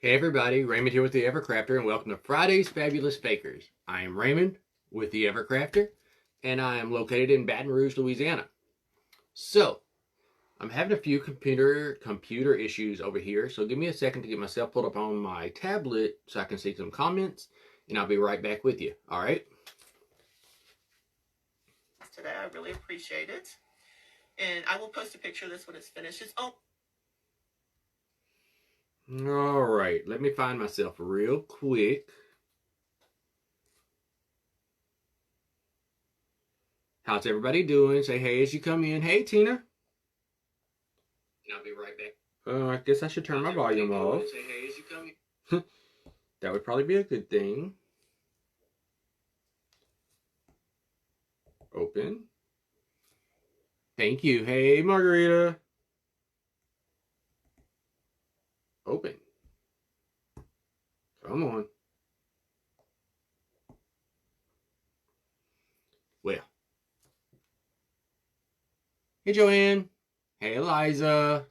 Hey everybody, Raymond here with the Evercrafter, and welcome to Friday's Fabulous Bakers. I am Raymond with the Evercrafter, and I am located in Baton Rouge, Louisiana. So, I'm having a few computer issues over here, so give me a second to get myself pulled up on my tablet so I can see some comments, and I'll be right back with you. All right? Today, I really appreciate it, and I will post a picture of this when it's finished. All right, let me find myself real quick. How's everybody doing? Say hey as you come in. Hey, Tina. And I'll be right back. I guess I should turn my volume off. Say hey as you come in. That would probably be a good thing. Open. Thank you. Hey, Margarita. Open. Come on. Well. Hey, Joanne. Hey, Eliza.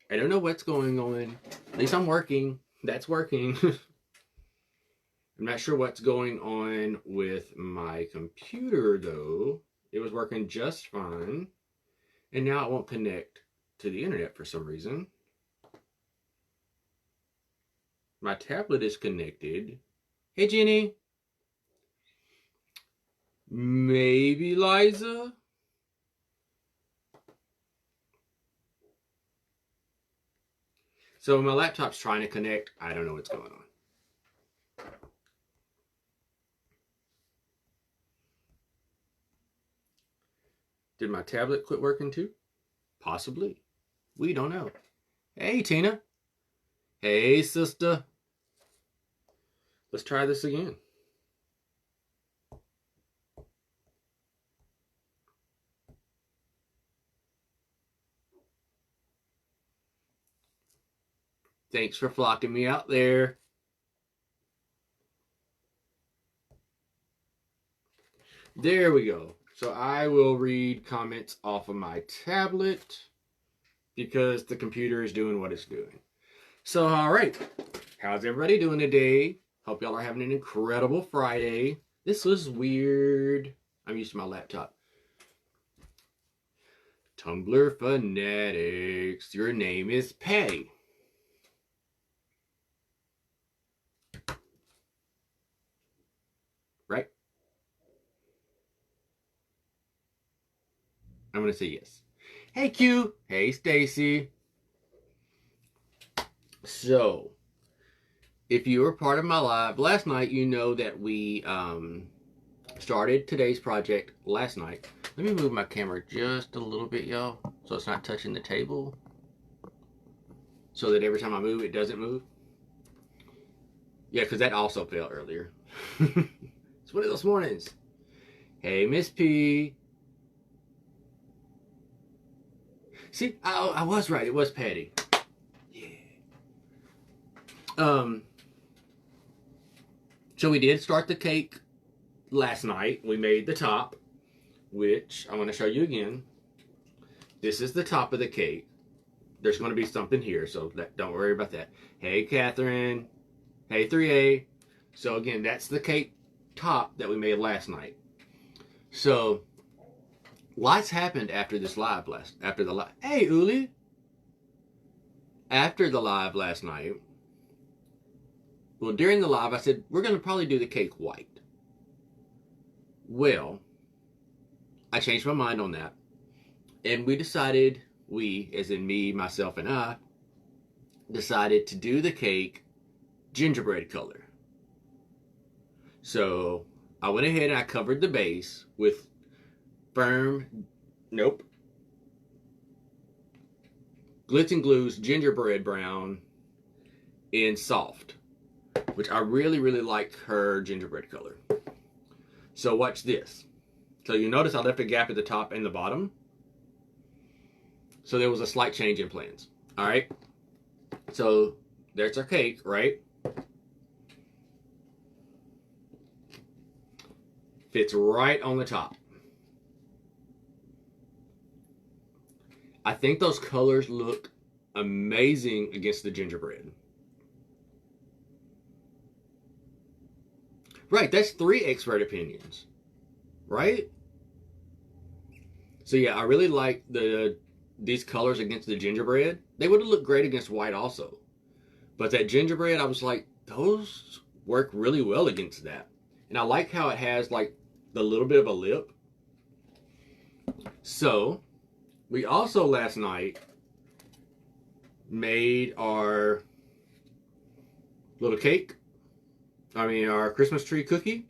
I don't know what's going on. At least I'm working. That's working. I'm not sure what's going on with my computer, though. It was working just fine. And now it won't connect to the internet for some reason. My tablet is connected. Hey, Jenny. Maybe Liza? So my laptop's trying to connect. I don't know what's going on. Did my tablet quit working too? Possibly. We don't know. Hey, Tina. Hey, sister. Let's try this again. Thanks for flocking me out there. There we go. So I will read comments off of my tablet because the computer is doing what it's doing. So, all right. How's everybody doing today? Hope y'all are having an incredible Friday. This was weird. I'm used to my laptop. Tumblr Fanatics. Your name is Patty. Right? I'm going to say yes. Hey, Q. Hey, Stacy. So, if you were part of my live last night, you know that we started today's project last night. Let me move my camera just a little bit, y'all, so it's not touching the table. So that every time I move, it doesn't move. Yeah, because that also fell earlier. It's one of those mornings. Hey, Miss P. See, I was right. It was Patty. Yeah. So we did start the cake last night. We made the top, which I want to show you again. This is the top of the cake. There's going to be something here, so don't worry about that. Hey, Catherine. Hey, 3A. So again, that's the cake top that we made last night. So lots happened after this live Hey, Uli. After the live last night, well, during the live, I said, we're going to probably do the cake white. Well, I changed my mind on that. And we decided, as in me, myself, and I, decided to do the cake gingerbread color. So I went ahead and I covered the base with Glitz and Glue's gingerbread brown in soft, which I really, really like her gingerbread color. So watch this. So you notice I left a gap at the top and the bottom. So there was a slight change in plans. All right. So there's our cake, right? Fits right on the top. I think those colors look amazing against the gingerbread. Right, that's 3 expert opinions, right? So yeah, I really like these colors against the gingerbread. They would have looked great against white also. But that gingerbread, I was like, those work really well against that. And I like how it has like the little bit of a lip. So we also last night made our little cake. I mean, our Christmas tree cookie.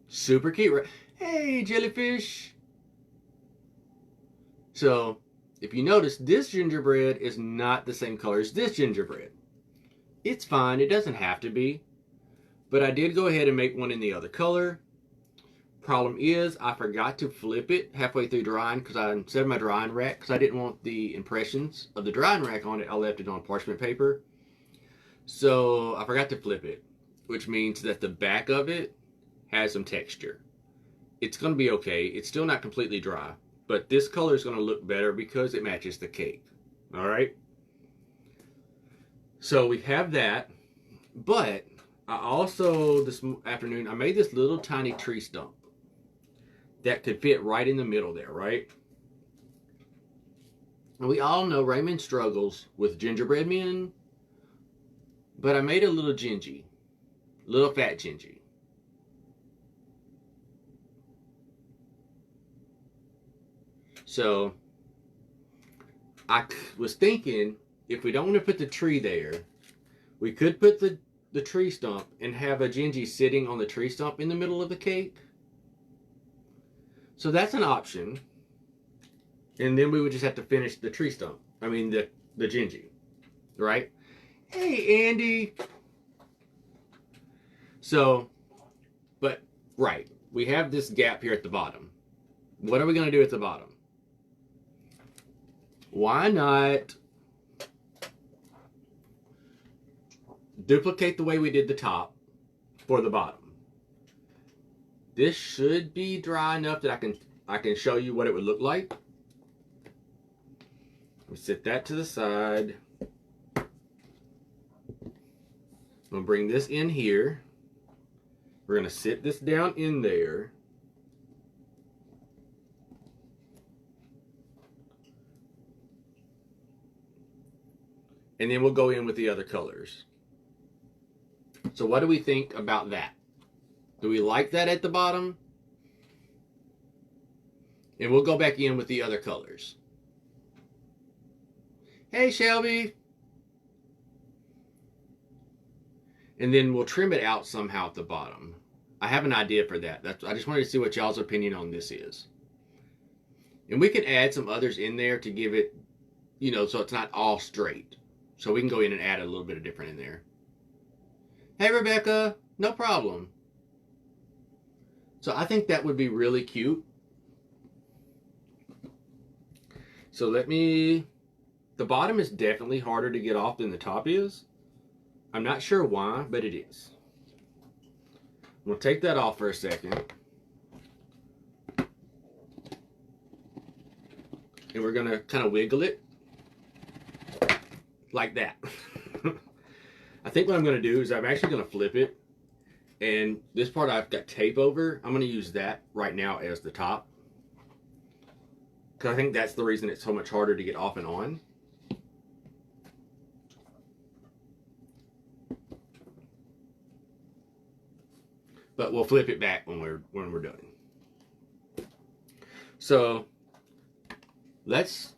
Super cute, right? Hey, jellyfish. So, if you notice, this gingerbread is not the same color as this gingerbread. It's fine, it doesn't have to be. But I did go ahead and make one in the other color. Problem is, I forgot to flip it halfway through drying because I set my drying rack because I didn't want the impressions of the drying rack on it. I left it on parchment paper. So I forgot to flip it, which means that the back of it has some texture. It's going to be okay. It's still not completely dry, but this color is going to look better because it matches the cake. All right. So we have that, but I also, this afternoon, I made this little tiny tree stump that could fit right in the middle there, right? And we all know Raymond struggles with gingerbread men, but I made a little gingy, little fat gingy. So I was thinking, if we don't want to put the tree there, we could put the tree stump and have a gingy sitting on the tree stump in the middle of the cake. So that's an option. And then we would just have to finish the tree stump. I mean, the gingy, right? Hey, Andy. So, but, right. We have this gap here at the bottom. What are we going to do at the bottom? Why not duplicate the way we did the top for the bottom? This should be dry enough that I can show you what it would look like. We set that to the side. I'm gonna bring this in here. We're gonna sit this down in there. And then we'll go in with the other colors. So what do we think about that? Do we like that at the bottom? And we'll go back in with the other colors. Hey, Shelby. And then we'll trim it out somehow at the bottom. I have an idea for that. I just wanted to see what y'all's opinion on this is. And we can add some others in there to give it, you know, so it's not all straight. So we can go in and add a little bit of different in there. Hey, Rebecca. No problem. So I think that would be really cute. So the bottom is definitely harder to get off than the top is. I'm not sure why, but it is. We'll take that off for a second. And we're going to kind of wiggle it like that. I think what I'm going to do is I'm actually going to flip it. And this part I've got tape over. I'm going to use that right now as the top. Because I think that's the reason it's so much harder to get off and on. But we'll flip it back when we're done. So let's.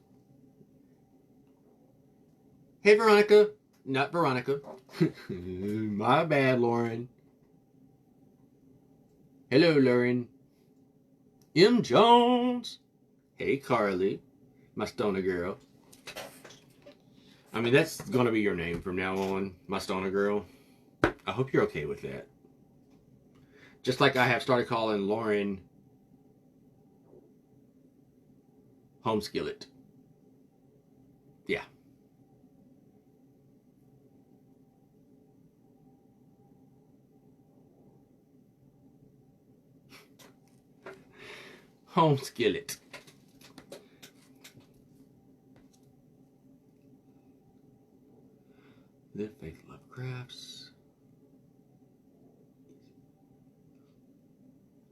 Hey, Veronica. Not Veronica. My bad, Lauren. Hello, Lauren. M. Jones. Hey, Carly. My stoner girl. I mean, that's going to be your name from now on. My stoner girl. I hope you're okay with that. Just like I have started calling Lauren Home Skillet. Yeah. home skillet. Live, Faith, Love Crafts.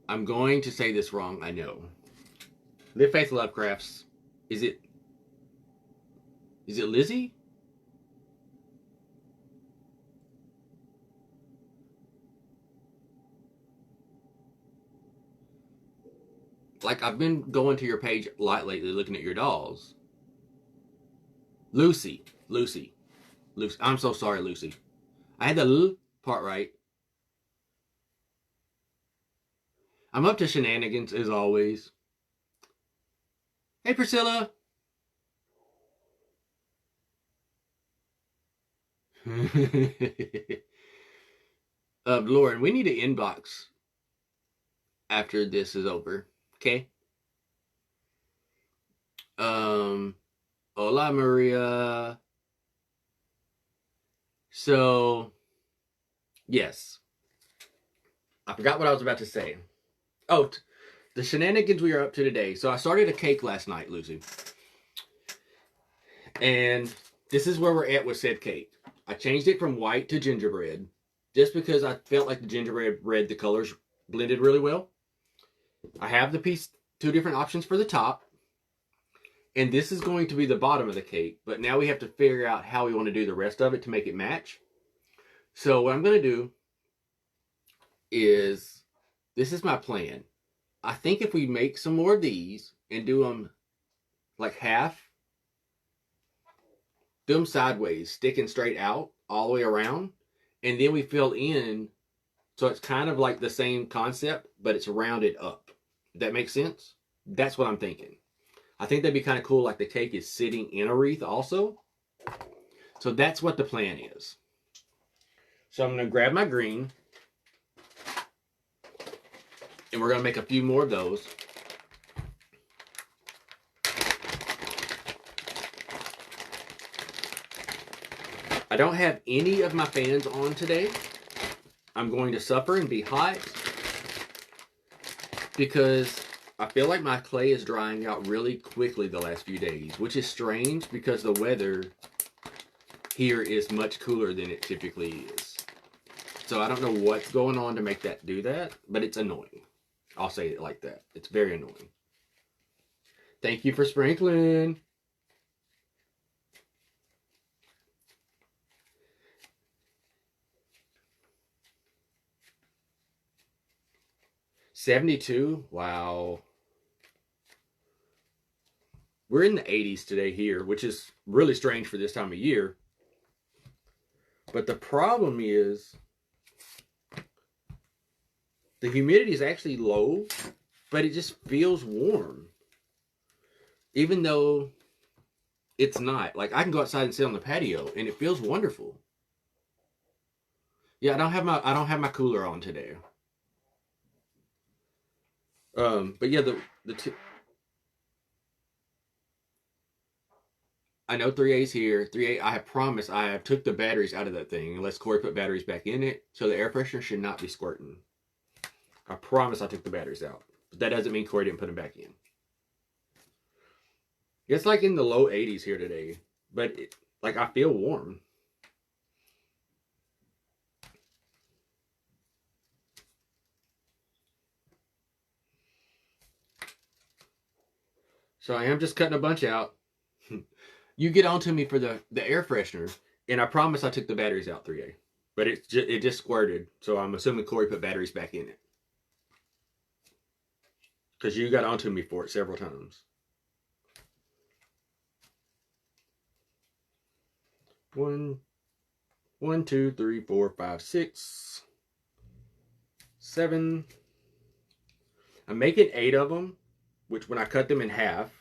I'm going to say this wrong, I know. Live, Faith, Love Crafts. Is it Lizzie? Like, I've been going to your page a lot lately looking at your dolls. Lucy. I'm so sorry, Lucy. I had the L part right. I'm up to shenanigans as always. Hey, Priscilla. Lauren, we need an inbox after this is over. Okay? Hola, Maria. So, yes. I forgot what I was about to say. Oh, the shenanigans we are up to today. So I started a cake last night, Lucy. And this is where we're at with said cake. I changed it from white to gingerbread just because I felt like the gingerbread, the colors blended really well. I have the piece, 2 different options for the top. And this is going to be the bottom of the cake. But now we have to figure out how we want to do the rest of it to make it match. So what I'm going to do is, this is my plan. I think if we make some more of these and do them like half, do them sideways, sticking straight out all the way around, and then we fill in so it's kind of like the same concept, but it's rounded up. If that makes sense? That's what I'm thinking. I think that'd be kind of cool, like the cake is sitting in a wreath also. So that's what the plan is. So I'm going to grab my green, and we're going to make a few more of those. I don't have any of my fans on today. I'm going to suffer and be hot because I feel like my clay is drying out really quickly the last few days, which is strange because the weather here is much cooler than it typically is. So I don't know what's going on to make that do that, but it's annoying. I'll say it like that. It's very annoying. Thank you for sprinkling. $72? Wow. We're in the 80s today here, which is really strange for this time of year. But the problem is the humidity is actually low, but it just feels warm. Even though it's not. Like, I can go outside and sit on the patio and it feels wonderful. Yeah, I don't have my cooler on today. But yeah, the two, I know 3A's here. 3A, I have promised I have took the batteries out of that thing unless Corey put batteries back in it. So the air freshener should not be squirting. I promise I took the batteries out. But that doesn't mean Corey didn't put them back in. It's like in the low 80s here today. But like I feel warm. So I am just cutting a bunch out. You get on to me for the air freshener, and I promise I took the batteries out, 3A. But it just squirted, so I'm assuming Corey put batteries back in it. Because you got onto me for it several times. 1, 2, 3, 4, 5, 6, 7. I'm making 8 of them, which when I cut them in half,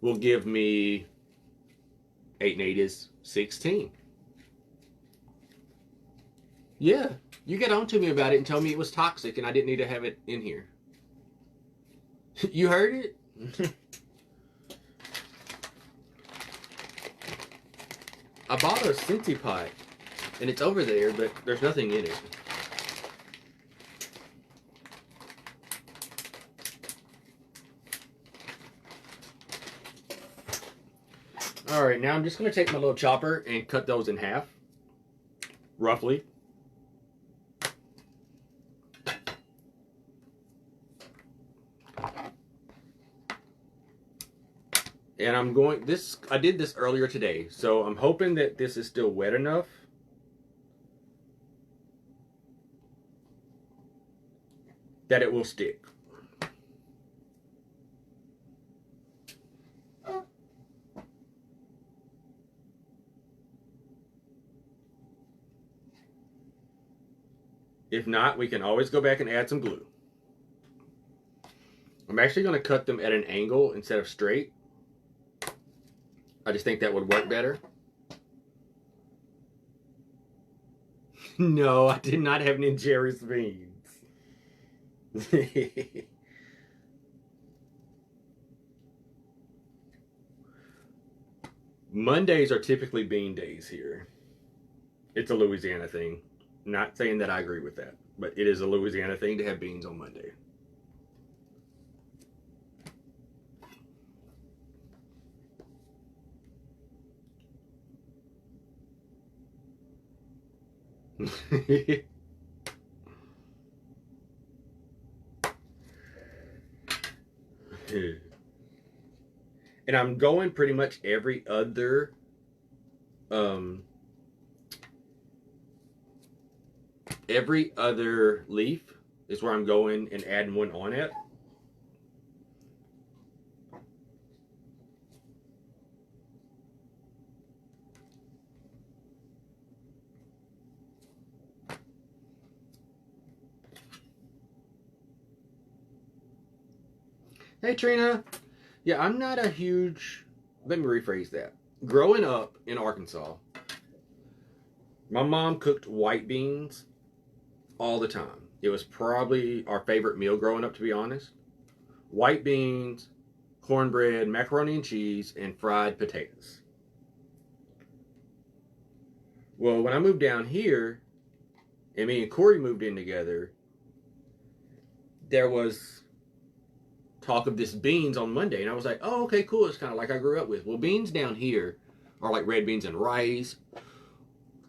will give me 8 and 8 is 16. Yeah, you get on to me about it and tell me it was toxic and I didn't need to have it in here. You heard it? I bought a Scentsy pot and it's over there, but there's nothing in it. All right, now I'm just going to take my little chopper and cut those in half, roughly. And I'm going, I did this earlier today, so I'm hoping that this is still wet enough that it will stick. If not, we can always go back and add some glue. I'm actually going to cut them at an angle instead of straight. I just think that would work better. No, I did not have any Jerry's beans. Mondays are typically bean days here. It's a Louisiana thing. Not saying that I agree with that, but it is a Louisiana thing to have beans on Monday. And I'm going pretty much every other leaf is where I'm going and adding one on it. Hey Trina. Yeah, I'm not a huge, let me rephrase that. Growing up in Arkansas, my mom cooked white beans all the time. It was probably our favorite meal growing up, to be honest. White beans, cornbread, macaroni and cheese, and fried potatoes. Well, when I moved down here, and me and Corey moved in together, there was talk of this beans on Monday, and I was like, oh, okay, cool. It's kind of like I grew up with. Well, beans down here are like red beans and rice,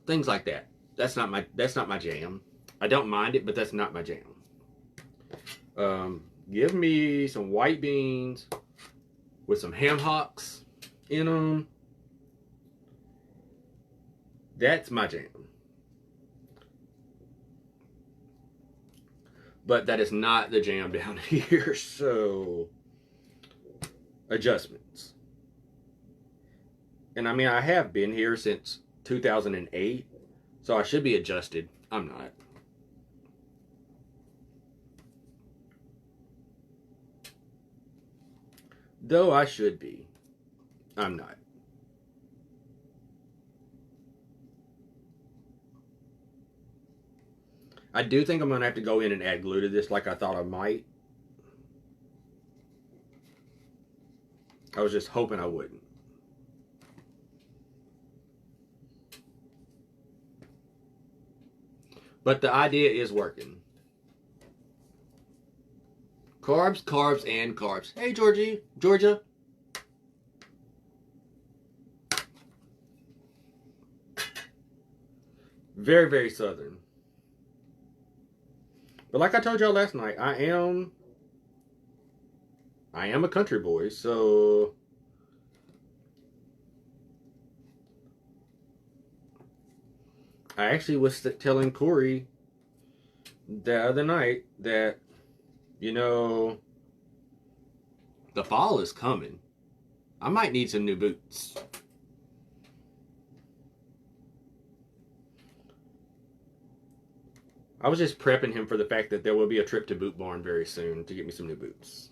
things like that. That's not my jam. I don't mind it, but that's not my jam. Give me some white beans with some ham hocks in them. That's my jam. But that is not the jam down here, so adjustments. And I mean, I have been here since 2008, so I should be adjusted. I'm not. Though I should be. I'm not. I do think I'm going to have to go in and add glue to this like I thought I might. I was just hoping I wouldn't. But the idea is working. Carbs, carbs, and carbs. Hey, Georgia. Very, very southern. But like I told y'all last night, I am a country boy, so I actually was telling Corey the other night that, you know, the fall is coming. I might need some new boots. I was just prepping him for the fact that there will be a trip to Boot Barn very soon to get me some new boots.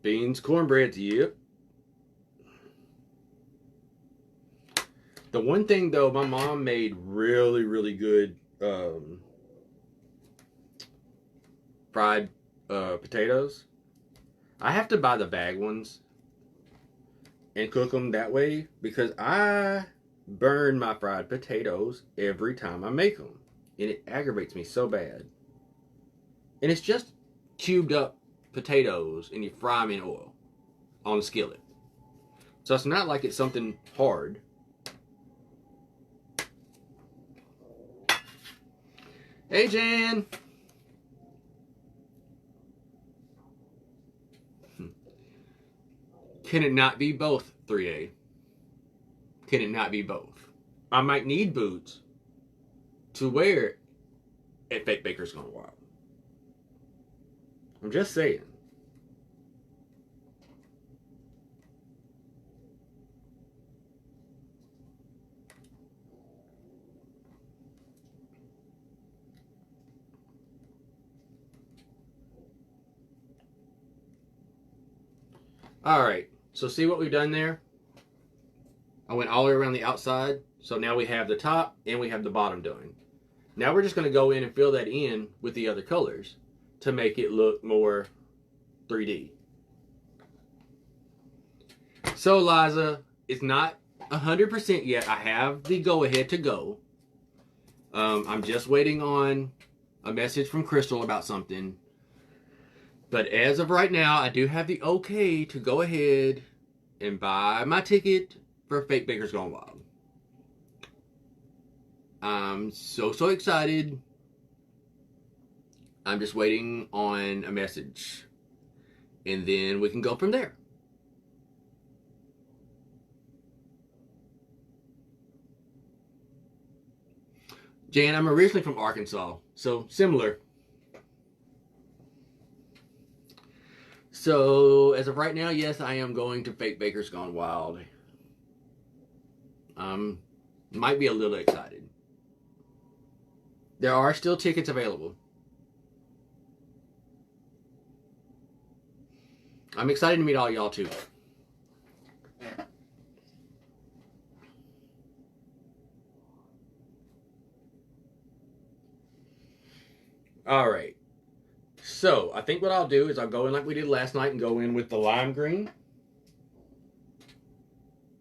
Beans, cornbread, yep. The one thing though, my mom made really, really good fried potatoes. I have to buy the bag ones and cook them that way because I burn my fried potatoes every time I make them. And it aggravates me so bad. And it's just cubed up potatoes and you fry them in oil on the skillet. So it's not like it's something hard. Hey, Jan. Can it not be both, 3A? Can it not be both? I might need boots to wear at Fake Baker's Gone Wild. I'm just saying. Alright, so see what we've done there? I went all the way around the outside, so now we have the top and we have the bottom done. Now we're just going to go in and fill that in with the other colors to make it look more 3D. So Liza, it's not 100% yet. I have the go-ahead to go. I'm just waiting on a message from Crystal about something. But as of right now, I do have the okay to go ahead and buy my ticket for Fake Baker's Gone Wild. I'm so excited. I'm just waiting on a message. And then we can go from there. Jan, I'm originally from Arkansas, so similar. So, as of right now, yes, I am going to Fake Baker's Gone Wild. Might be a little excited. There are still tickets available. I'm excited to meet all y'all too. Alright. So, I think what I'll do is I'll go in like we did last night and go in with the lime green.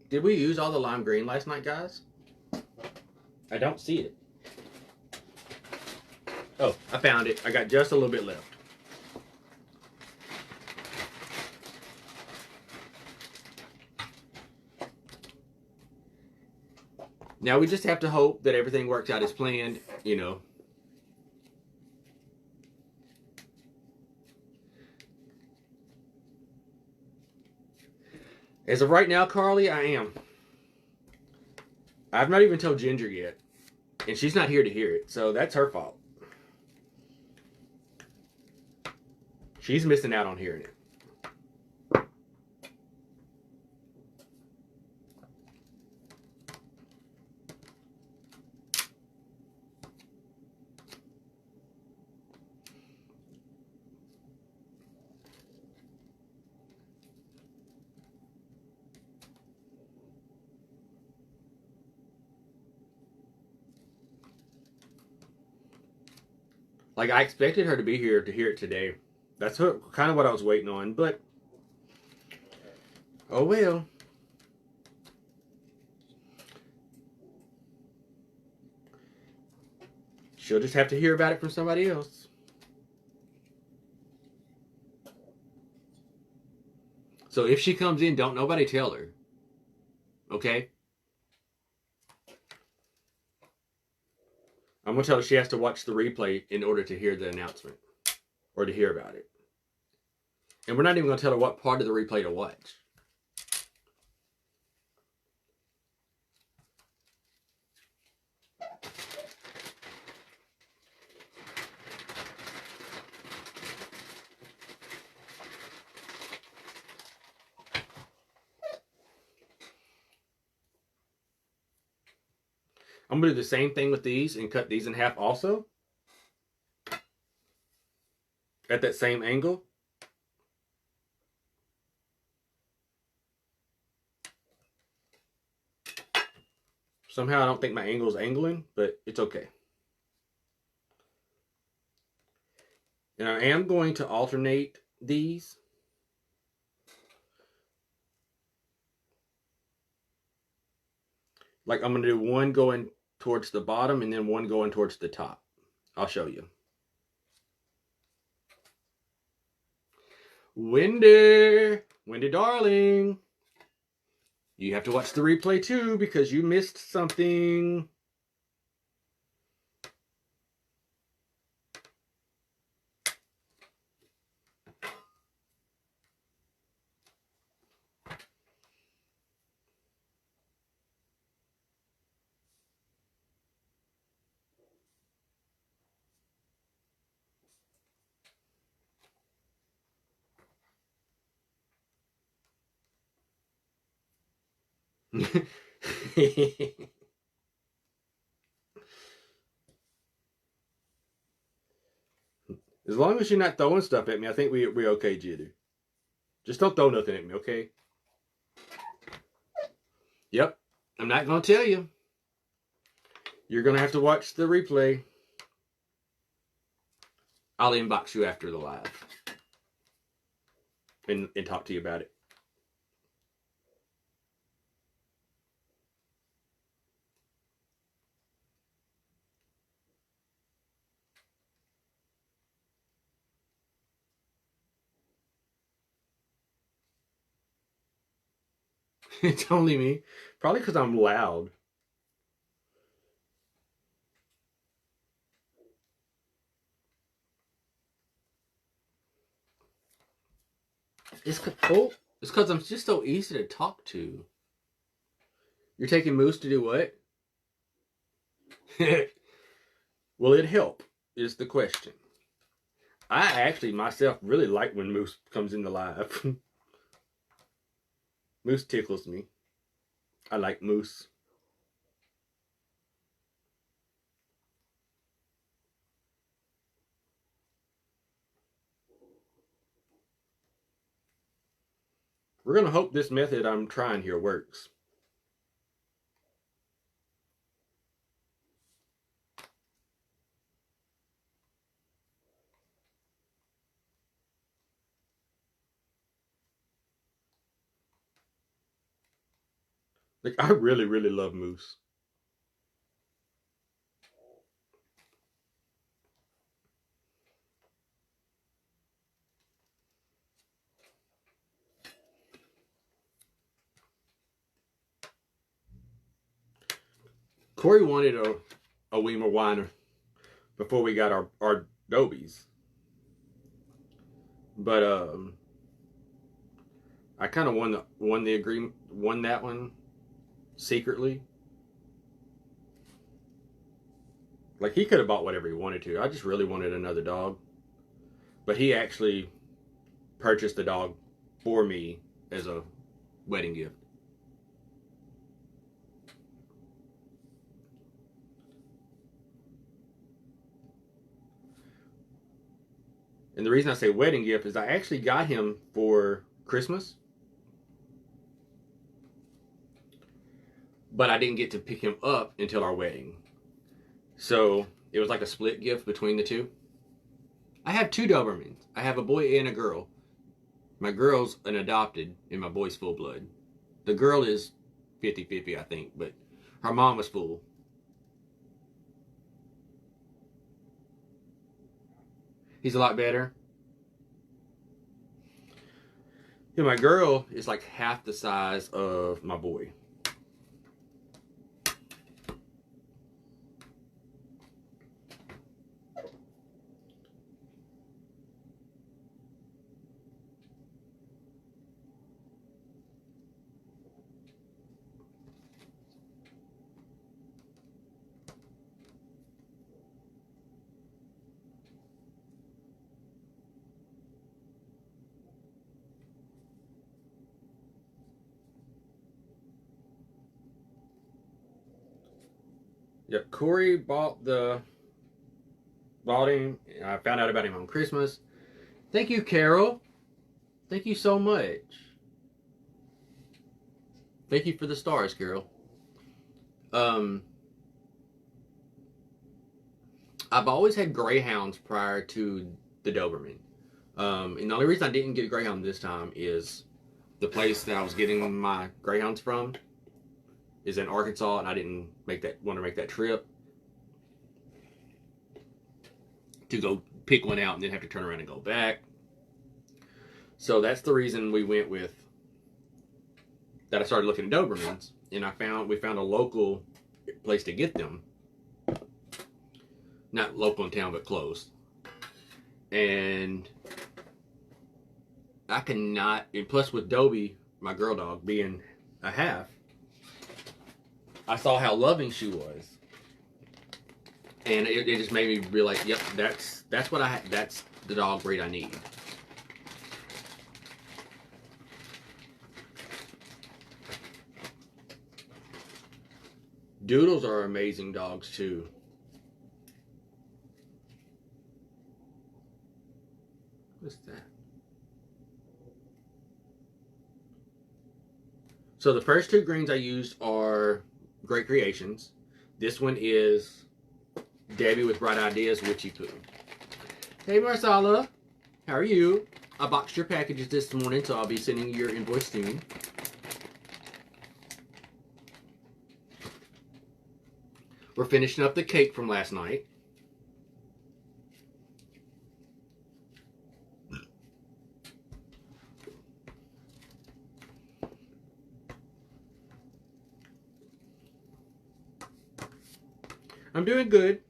Did we use all the lime green last night, guys? I don't see it. Oh, I found it. I got just a little bit left. Now we just have to hope that everything works out as planned, you know. As of right now, Carly, I am. I've not even told Ginger yet. And she's not here to hear it, so that's her fault. She's missing out on hearing it. Like, I expected her to be here to hear it today. That's kind of what I was waiting on, but... oh well. She'll just have to hear about it from somebody else. So if she comes in, don't nobody tell her. Okay? I'm going to tell her she has to watch the replay in order to hear the announcement. Or to hear about it. And we're not even going to tell her what part of the replay to watch. I'm going to do the same thing with these and cut these in half also. At that same angle. Somehow I don't think my angle is angling, but it's okay. And I am going to alternate these Like I'm going to do one going towards the bottom and then one going towards the top. I'll show you. Wendy, Wendy darling, you have to watch the replay too because you missed something. As long as you're not throwing stuff at me, I think we're okay, Jiddu. Just don't throw nothing at me, okay? Yep. I'm not going to tell you. You're going to have to watch the replay. I'll inbox you after the live and talk to you about it. It's only me. Probably because I'm loud. It's because I'm just so easy to talk to. You're taking Moose to do what? Will it help? Is the question. I actually myself really like when Moose comes in the live. Moose tickles me. I like Moose. We're going to hope this method I'm trying here works. Like, I really, really love Moose. Corey wanted a Weimer Weiner before we got our Dobies. But I kind of won that one secretly. Like, he could have bought whatever he wanted to. I just really wanted another dog. But he actually purchased the dog for me as a wedding gift. And the reason I say wedding gift is I actually got him for Christmas. But I didn't get to pick him up until our wedding. So it was like a split gift between the two. I have two Dobermans. I have a boy and a girl. My girl's an adopted and my boy's full blood. The girl is 50-50, I think, but her mom was full. He's a lot better. Yeah, my girl is like half the size of my boy. Yep, Corey bought him. I found out about him on Christmas. Thank you, Carol. Thank you so much. Thank you for the stars, Carol. I've always had greyhounds prior to the Doberman. And the only reason I didn't get a greyhound this time is the place that I was getting my greyhounds from. is in Arkansas, and I didn't want to make that trip to go pick one out and then have to turn around and go back. So that's the reason we went with that. I started looking at Dobermans, and we found a local place to get them. Not local in town, but close. And I cannot, and plus with Dobie, my girl dog, being a half, I saw how loving she was. And it just made me realize, yep, that's the dog breed I need. Doodles are amazing dogs too. What's that? So the first two greens I used are Great Creations. This one is Debbie with Bright Ideas Witchy Poo. Hey Marsala, how are you? I boxed your packages this morning, so I'll be sending you your invoice soon. We're finishing up the cake from last night. I'm doing good.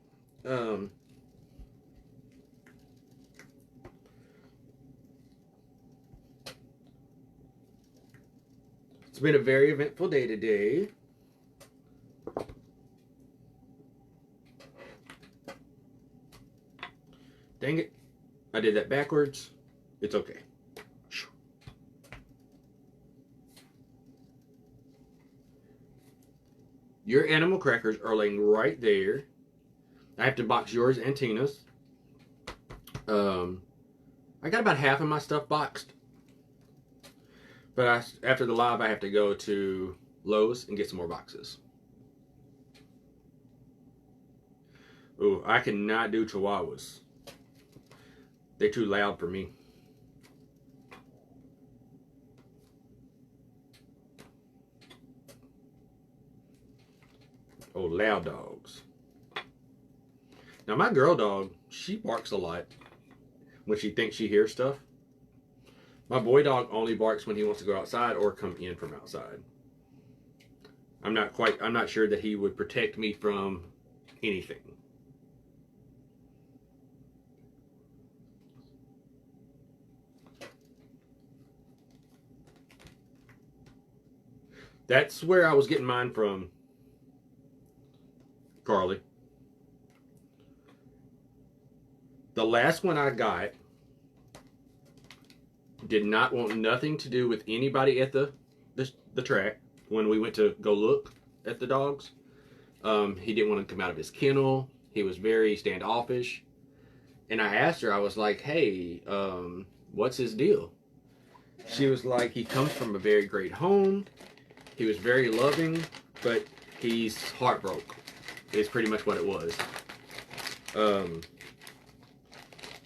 It's been a very eventful day today. Dang it. I did that backwards. It's okay. Your animal crackers are laying right there. I have to box yours and Tina's. I got about half of my stuff boxed. But after the live, I have to go to Lowe's and get some more boxes. Ooh, I cannot do Chihuahuas. They're too loud for me. Oh, loud dogs. Now, my girl dog, she barks a lot when she thinks she hears stuff. My boy dog only barks when he wants to go outside or come in from outside. I'm not sure that he would protect me from anything. That's where I was getting mine from, Carly. The last one I got did not want nothing to do with anybody at the track when we went to go look at the dogs. He didn't want to come out of his kennel. He was very standoffish. And I asked her, I was like, hey, what's his deal? She was like, he comes from a very great home. He was very loving, but he's heartbroken. Is pretty much what it was.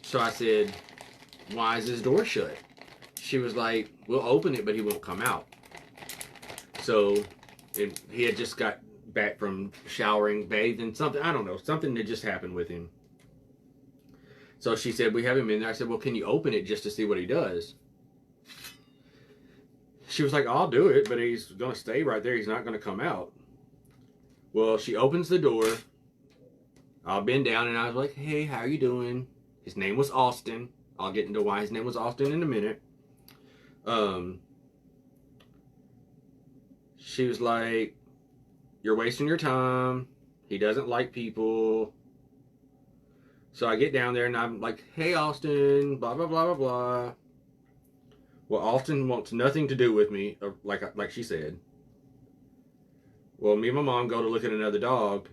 So I said, why is his door shut? She was like, we'll open it, but he won't come out. So he had just got back from showering, bathing, something. I don't know. Something that just happened with him. So she said, we have him in there. I said, well, can you open it just to see what he does? She was like, I'll do it, but he's going to stay right there. He's not going to come out. Well, she opens the door. I'll bend down and I was like, hey, how are you doing? His name was Austin. I'll get into why his name was Austin in a minute. She was like, you're wasting your time. He doesn't like people. So I get down there and I'm like, hey, Austin, blah, blah, blah, blah, blah. Well, Austin wants nothing to do with me, like she said. Well, me and my mom go to look at another dog,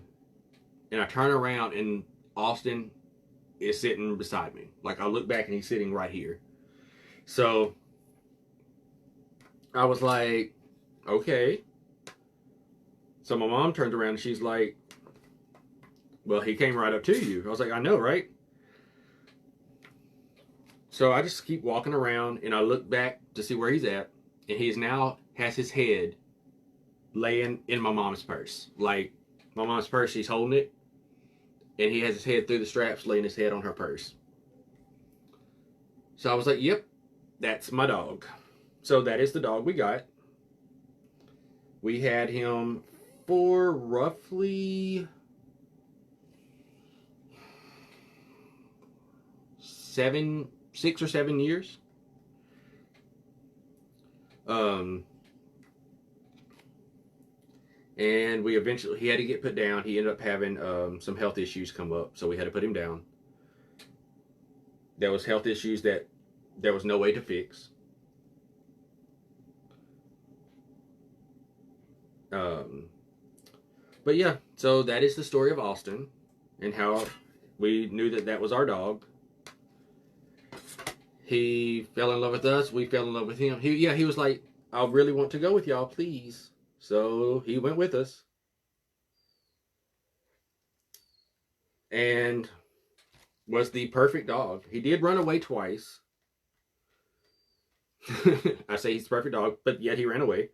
and I turn around and Austin is sitting beside me. Like, I look back and he's sitting right here. So I was like, okay. So my mom turned around and she's like, well, he came right up to you. I was like, I know, right? So I just keep walking around and I look back to see where he's at, and he's now has his head laying in my mom's purse. Like, my mom's purse, she's holding it, and he has his head through the straps, laying his head on her purse. So I was like, yep, that's my dog. So that is the dog we got. We had him for roughly 6 or 7 years. And we eventually, he had to get put down. He ended up having some health issues come up, so we had to put him down. There was health issues that there was no way to fix. But yeah, so that is the story of Austin and how we knew that that was our dog. He fell in love with us. We fell in love with him. He was like, I really want to go with y'all, please. So he went with us. And was the perfect dog. He did run away twice. I say he's the perfect dog, but yet he ran away.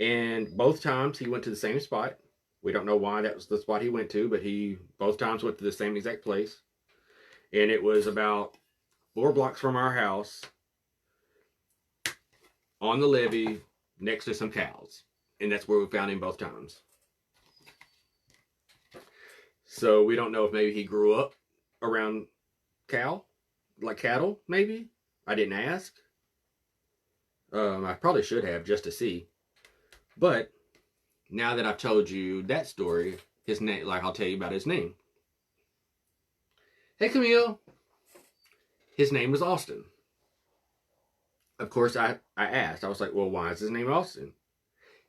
And both times he went to the same spot. We don't know why that was the spot he went to, but he both times went to the same exact place. And it was about 4 blocks from our house, on the levee, next to some cows. And that's where we found him both times. So we don't know if maybe he grew up around cattle, maybe. I didn't ask. I probably should have, just to see. But now that I've told you that story, his name, like, I'll tell you about his name. Hey, Camille. His name was Austin. Of course, I asked. I was like, well, why is his name Austin?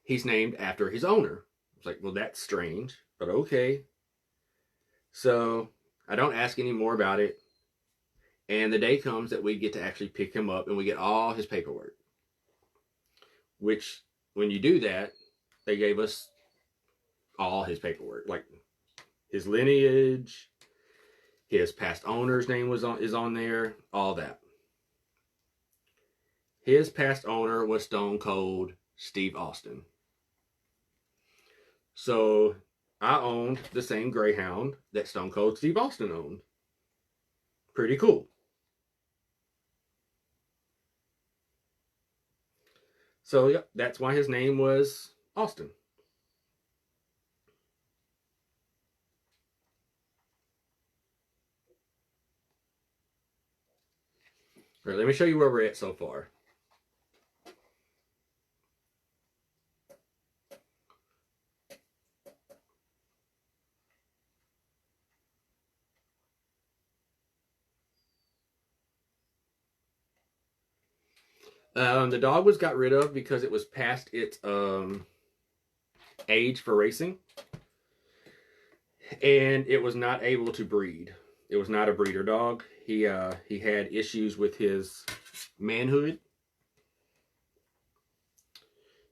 He's named after his owner. I was like, well, that's strange, but okay. So I don't ask any more about it. And the day comes that we get to actually pick him up and we get all his paperwork. Which, when you do that, they gave us all his paperwork. Like his lineage, his past owner's name is on there, all that. His past owner was Stone Cold Steve Austin. So I owned the same Greyhound that Stone Cold Steve Austin owned. Pretty cool. So, yep, that's why his name was Austin. All right, let me show you where we're at so far. The dog was got rid of because it was past its age for racing. And it was not able to breed. It was not a breeder dog. He had issues with his manhood.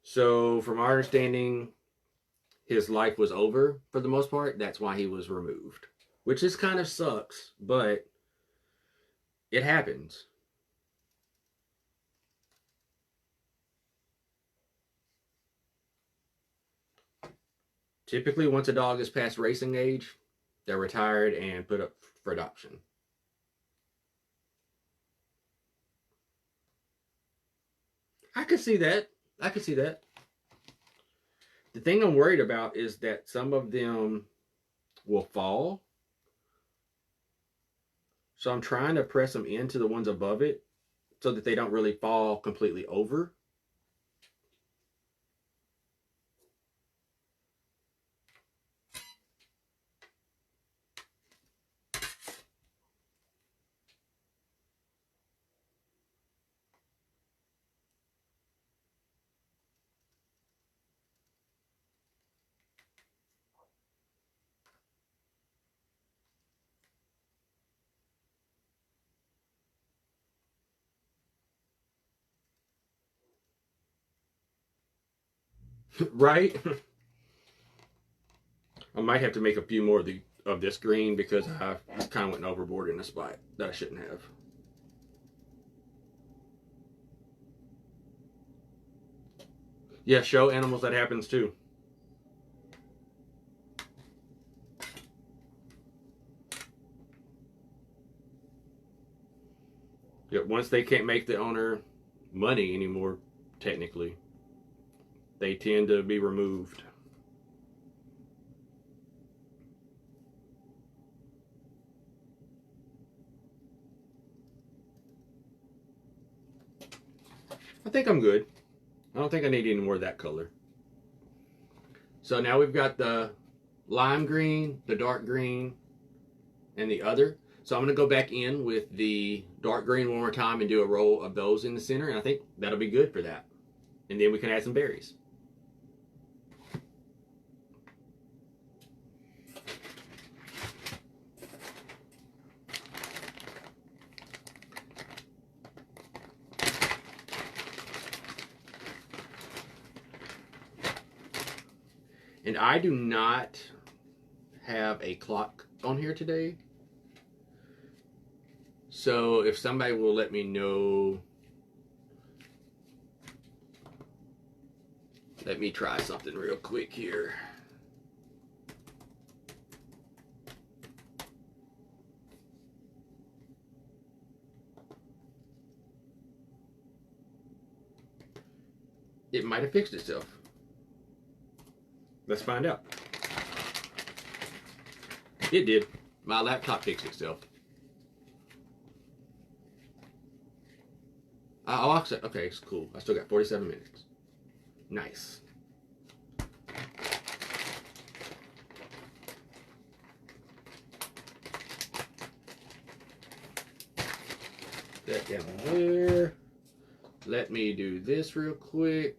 So from our understanding, his life was over for the most part. That's why he was removed. Which just kind of sucks, but it happens. Typically, once a dog is past racing age, they're retired and put up for adoption. I could see that. I could see that. The thing I'm worried about is that some of them will fall. So I'm trying to press them into the ones above it so that they don't really fall completely over. Right? I might have to make a few more of this green because I kind of went overboard in a spot that I shouldn't have. Yeah, show animals that happens too. Yeah, once they can't make the owner money anymore, technically, they tend to be removed. I think I'm good. I don't think I need any more of that color. So now we've got the lime green, the dark green, and the other. So I'm going to go back in with the dark green one more time and do a row of those in the center. And I think that'll be good for that. And then we can add some berries. And I do not have a clock on here today. So if somebody will let me know, let me try something real quick here. It might have fixed itself. Let's find out. It did. My laptop fixed itself. Oh, okay, it's cool. I still got 47 minutes. Nice. That down there. Let me do this real quick.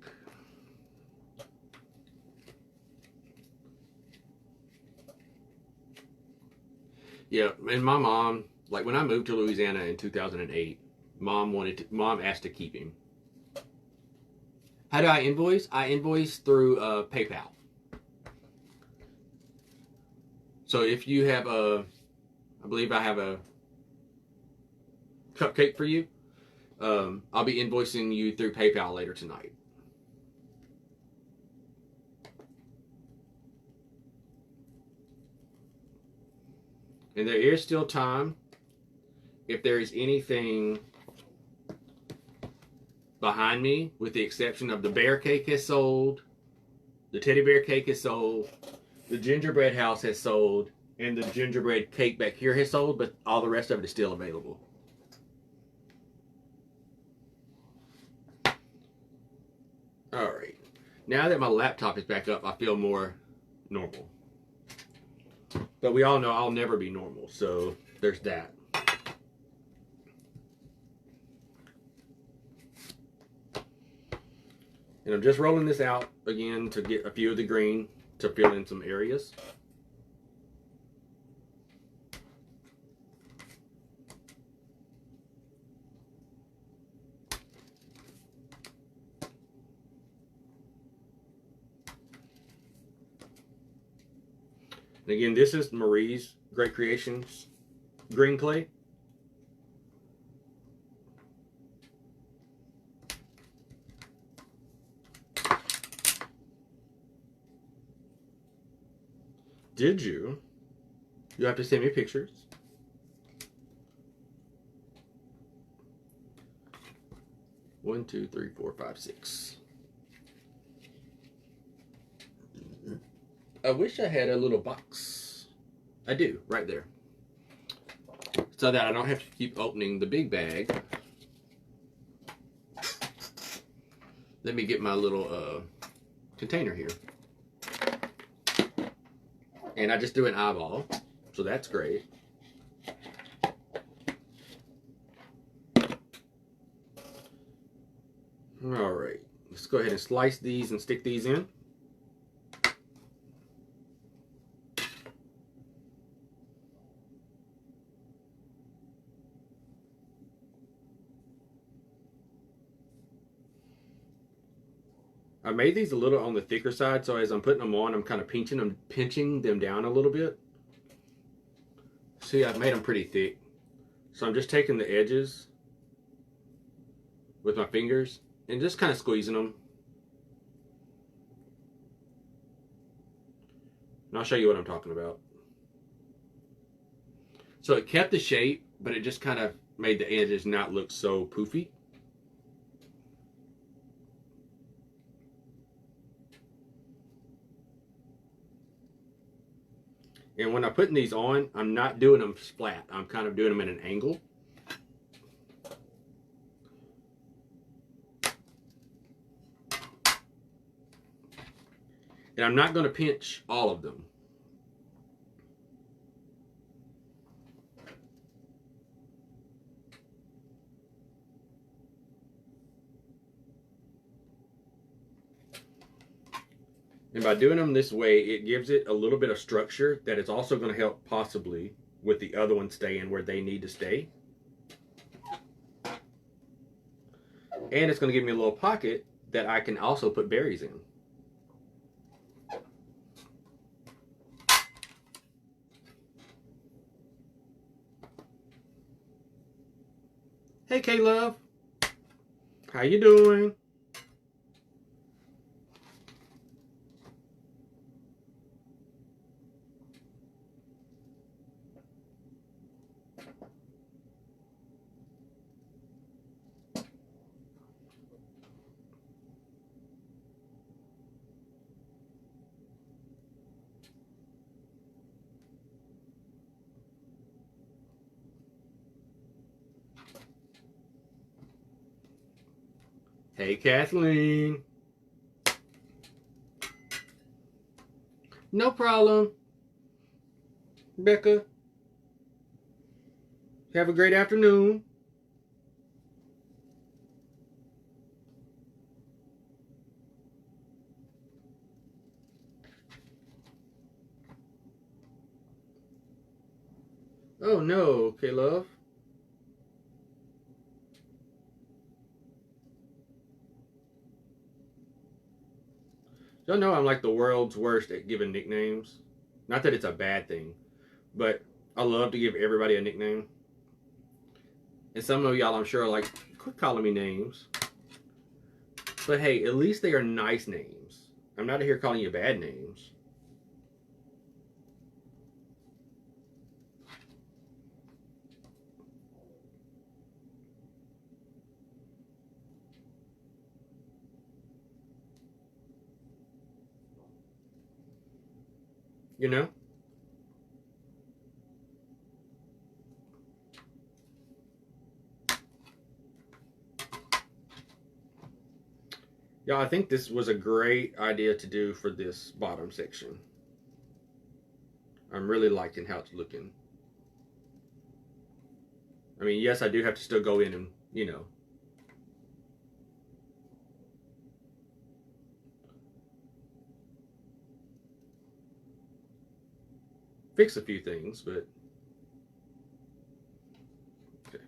Yeah, and my mom, like when I moved to Louisiana in 2008, mom asked to keep him. How do I invoice? I invoice through PayPal. So if you have I believe I have a cupcake for you, I'll be invoicing you through PayPal later tonight. And there is still time. If there is anything behind me, with the exception of the bear cake has sold, the teddy bear cake is sold, the gingerbread house has sold, and the gingerbread cake back here has sold, but all the rest of it is still available. Alright. Now that my laptop is back up, I feel more normal. But we all know I'll never be normal, so there's that. And I'm just rolling this out again to get a few of the green to fill in some areas. And again, this is Marie's Great Creations green clay. Did you? You have to send me pictures. One, two, three, four, five, six. I wish I had a little box. I do, right there. So that I don't have to keep opening the big bag. Let me get my little container here. And I just do an eyeball, so that's great. All right, let's go ahead and slice these and stick these in. I made these a little on the thicker side, so as I'm putting them on, I'm kind of pinching them down a little bit. See, I've made them pretty thick. So I'm just taking the edges with my fingers and just kind of squeezing them. And I'll show you what I'm talking about. So it kept the shape, but it just kind of made the edges not look so poofy. And when I'm putting these on, I'm not doing them flat. I'm kind of doing them at an angle. And I'm not going to pinch all of them. And by doing them this way, it gives it a little bit of structure that is also going to help possibly with the other ones staying where they need to stay. And it's going to give me a little pocket that I can also put berries in. Hey, K-Love. How you doing? Hey, Kathleen. No problem. Becca. Have a great afternoon. Oh no, K-Love. Y'all know I'm like the world's worst at giving nicknames. Not that it's a bad thing, but I love to give everybody a nickname. And some of y'all, I'm sure, are like, quit calling me names. But hey, at least they are nice names. I'm not here calling you bad names. You know? Yeah, I think this was a great idea to do for this bottom section. I'm really liking how it's looking. I mean, yes, I do have to still go in and, you know, fix a few things, but okay.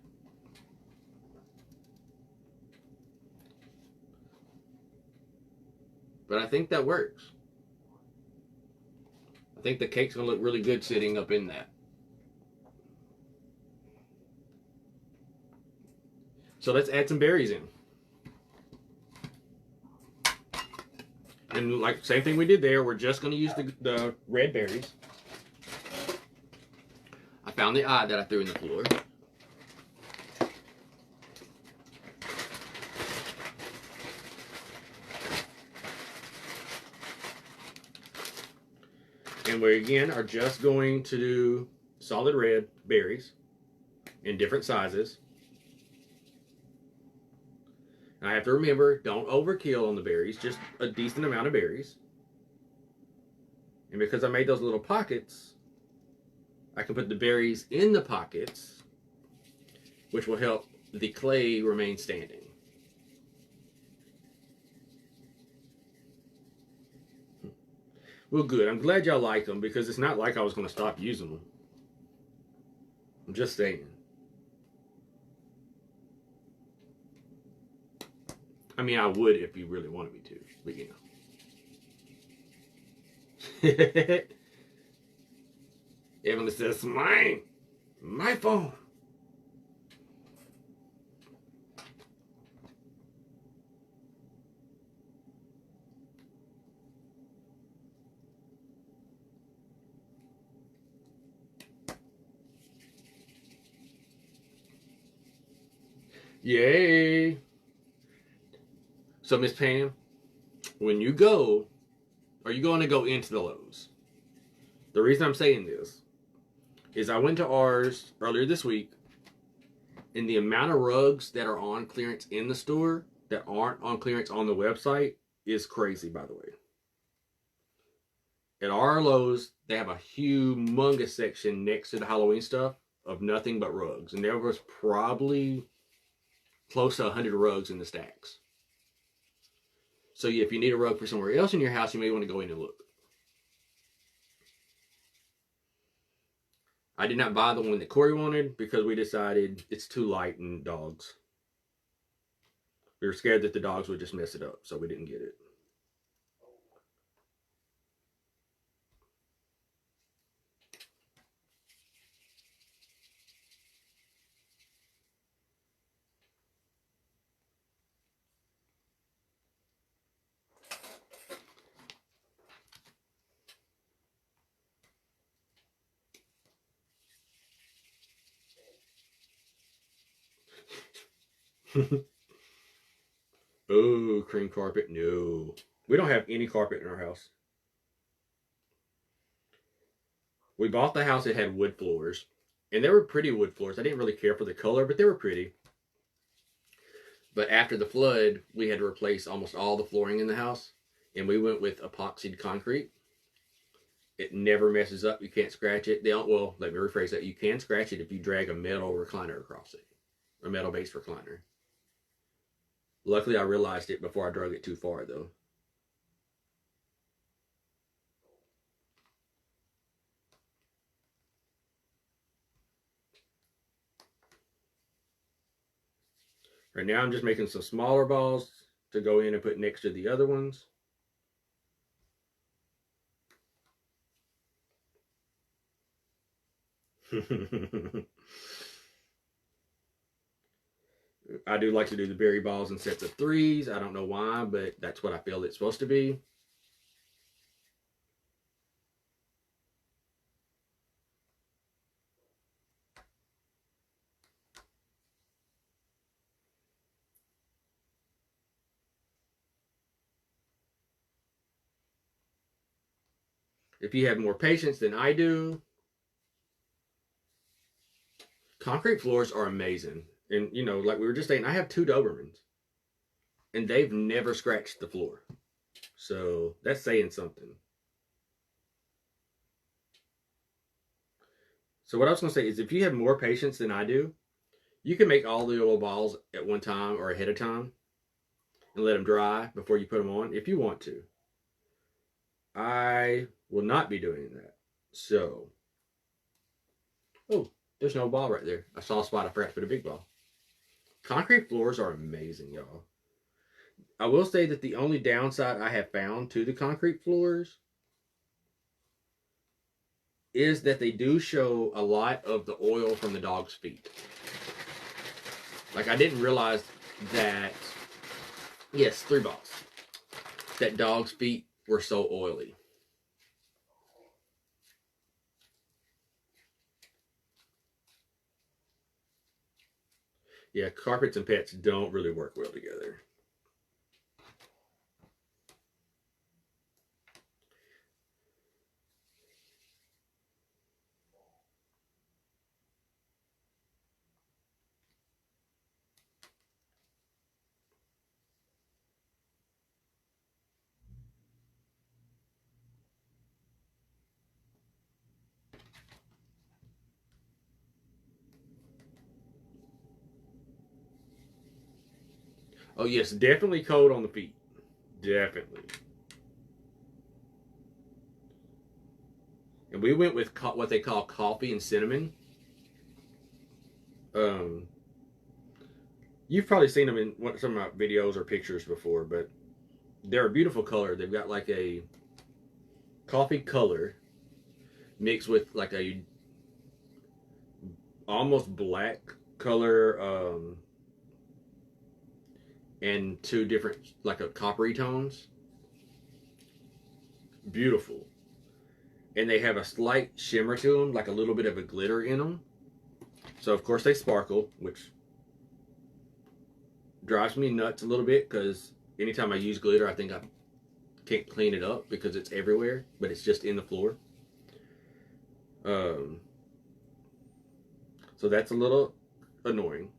But I think that works. I think the cake's gonna look really good sitting up in that. So let's add some berries in. And like same thing we did there, we're just gonna use the red berries. I found the eye that I threw in the floor. And we again are just going to do solid red berries in different sizes. And I have to remember, don't overkill on the berries, just a decent amount of berries. And because I made those little pockets, I can put the berries in the pockets, which will help the clay remain standing. Well, good. I'm glad y'all like them because it's not like I was going to stop using them. I'm just saying. I mean, I would if you really wanted me to, but you know. Emily says, mine. My phone. Yay! So, Miss Pam, when you go, are you going to go into the Lowe's? The reason I'm saying this is I went to ours earlier this week, and the amount of rugs that are on clearance in the store that aren't on clearance on the website is crazy, by the way. At our Lowe's, they have a humongous section next to the Halloween stuff of nothing but rugs. And there was probably close to 100 rugs in the stacks. So if you need a rug for somewhere else in your house, you may want to go in and look. I did not buy the one that Corey wanted because we decided it's too light in dogs. We were scared that the dogs would just mess it up, so we didn't get it. Oh, cream carpet? No. We don't have any carpet in our house. We bought the house that had wood floors, and they were pretty wood floors. I didn't really care for the color, but they were pretty. But after the flood, we had to replace almost all the flooring in the house, and we went with epoxied concrete. It never messes up. You can't scratch it. Well, let me rephrase that. You can scratch it if you drag a metal recliner across it, a metal-based recliner. Luckily, I realized it before I drug it too far, though. Right now, I'm just making some smaller balls to go in and put next to the other ones. I do like to do the berry balls in sets of 3s. I don't know why, but that's what I feel it's supposed to be. If you have more patience than I do, concrete floors are amazing. And, you know, like we were just saying, I have 2 Dobermans, and they've never scratched the floor. So that's saying something. So what I was going to say is if you have more patience than I do, you can make all the little balls at one time or ahead of time and let them dry before you put them on if you want to. I will not be doing that. So, oh, there's no ball right there. I saw a spot. I forgot to put a big ball. Concrete floors are amazing, y'all. I will say that the only downside I have found to the concrete floors is that they do show a lot of the oil from the dog's feet. Like, I didn't realize that, yes, 3 balls, that dog's feet were so oily. Yeah, carpets and pets don't really work well together. Oh, yes, definitely cold on the feet. Definitely. And we went with what they call coffee and cinnamon. You've probably seen them in some of my videos or pictures before, but they're a beautiful color. They've got like a coffee color mixed with like a almost black color, and 2 different like a coppery tones. Beautiful. And they have a slight shimmer to them, like a little bit of a glitter in them. So of course they sparkle, which drives me nuts a little bit because anytime I use glitter, I think I can't clean it up because it's everywhere, but it's just in the floor. So that's a little annoying.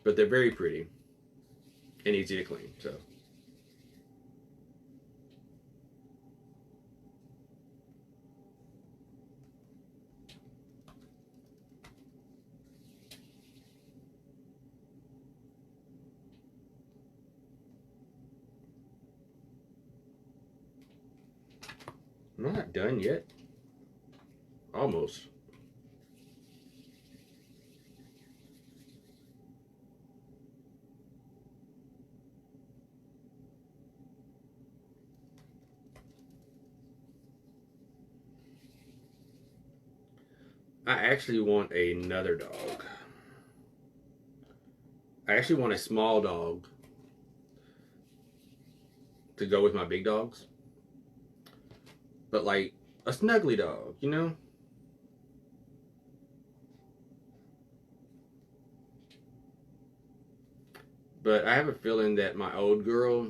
But they're very pretty and easy to clean, so. I'm not done yet. Almost. I actually want another dog. I actually want a small dog to go with my big dogs. But like a snuggly dog, you know? But I have a feeling that my old girl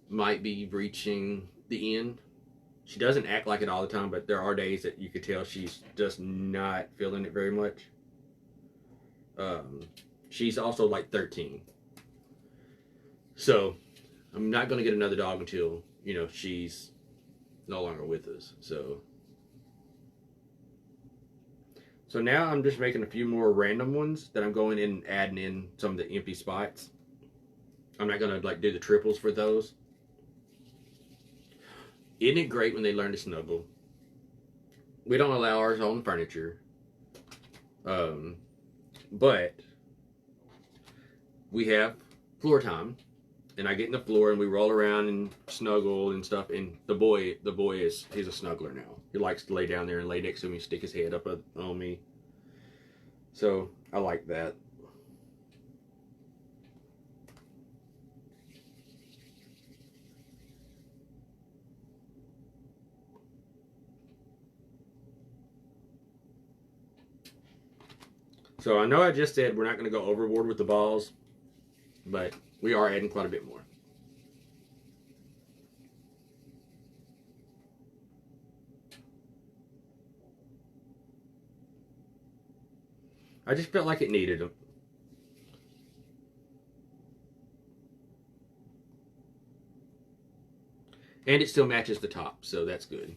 might be reaching the end. She doesn't act like it all the time, but there are days that you could tell she's just not feeling it very much. She's also like 13. So I'm not going to get another dog until, you know, she's no longer with us. So now I'm just making a few more random ones that I'm going in and adding in some of the empty spots. I'm not going to like do the triples for those. Isn't it great when they learn to snuggle? We don't allow ours on furniture. But we have floor time, and I get in the floor and we roll around and snuggle and stuff. And the boy he's a snuggler now. He likes to lay down there and lay next to me, stick his head up on me. So I like that. So I know I just said we're not going to go overboard with the balls, but we are adding quite a bit more. I just felt like it needed them. And it still matches the top, so that's good.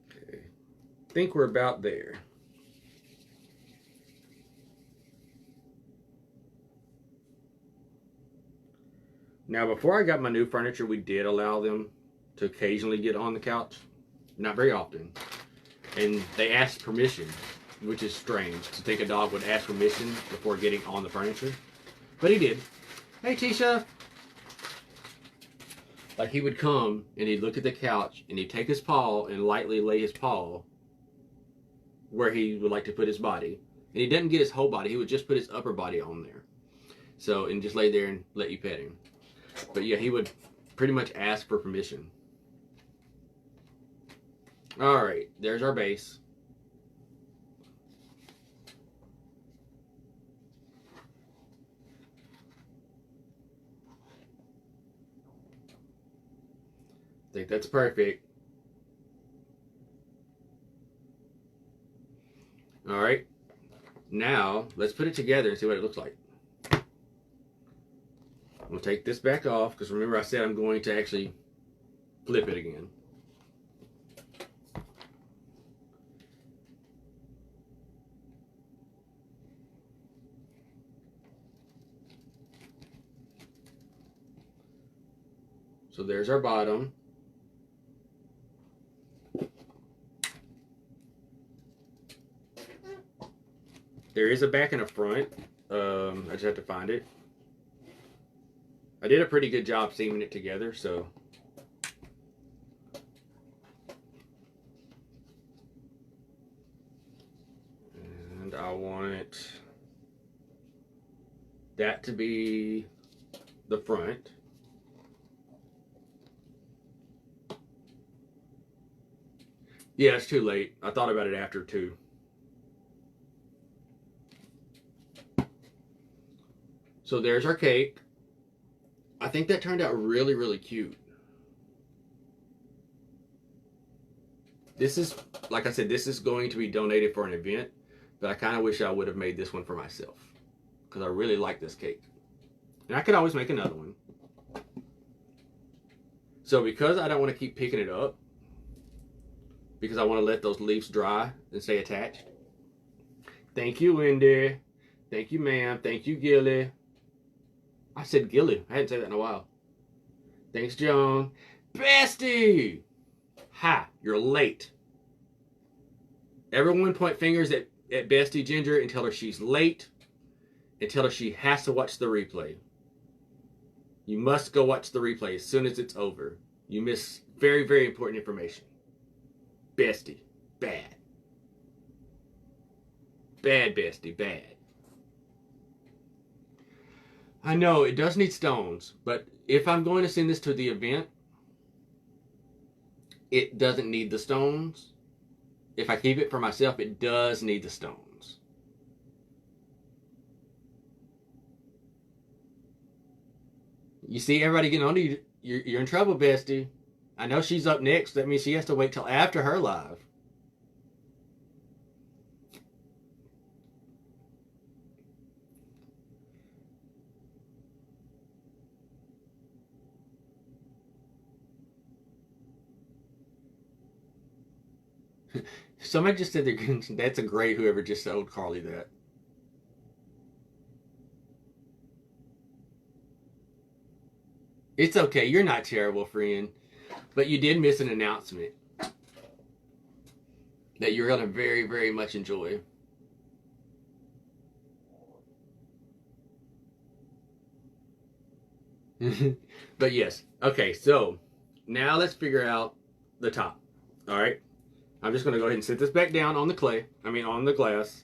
Okay. I think we're about there. Now, before I got my new furniture, we did allow them to occasionally get on the couch. Not very often. And they asked permission, which is strange to think a dog would ask permission before getting on the furniture. But he did. Hey, Tisha. Like, he would come and he'd look at the couch and he'd take his paw and lightly lay his paw where he would like to put his body. And he didn't get his whole body. He would just put his upper body on there. So, and just lay there and let you pet him. But yeah, he would pretty much ask for permission. Alright, there's our base. I think that's perfect. Alright, now let's put it together and see what it looks like. We'll take this back off because remember I said I'm going to actually flip it again. So there's our bottom. There is a back and a front. I just have to find it. I did a pretty good job seaming it together, so. And I want that to be the front. Yeah, it's too late. I thought about it after too. So there's our cake. I think that turned out really, really cute. This is, like I said, this is going to be donated for an event, but I kind of wish I would have made this one for myself because I really like this cake. And I could always make another one. So because I don't want to keep picking it up, because I want to let those leaves dry and stay attached. Thank you, Wendy. Thank you, ma'am. Thank you, Gilly. I said Gilly. I hadn't said that in a while. Thanks, Joan. Bestie! Hi, you're late. Everyone point fingers at Bestie Ginger and tell her she's late and tell her she has to watch the replay. You must go watch the replay as soon as it's over. You miss very, very important information. Bestie, bad. Bad, Bestie, bad. I know, it does need stones, but if I'm going to send this to the event, it doesn't need the stones. If I keep it for myself, it does need the stones. You see everybody getting on to you. You're in trouble, Bestie. I know she's up next. That means she has to wait till after her live. Somebody just said that's a great whoever just told Carly that. It's okay. You're not terrible, friend. But you did miss an announcement that you're going to very, very much enjoy. But yes. Okay, so now let's figure out the top. All right. I'm just going to go ahead and sit this back down on the clay. On the glass.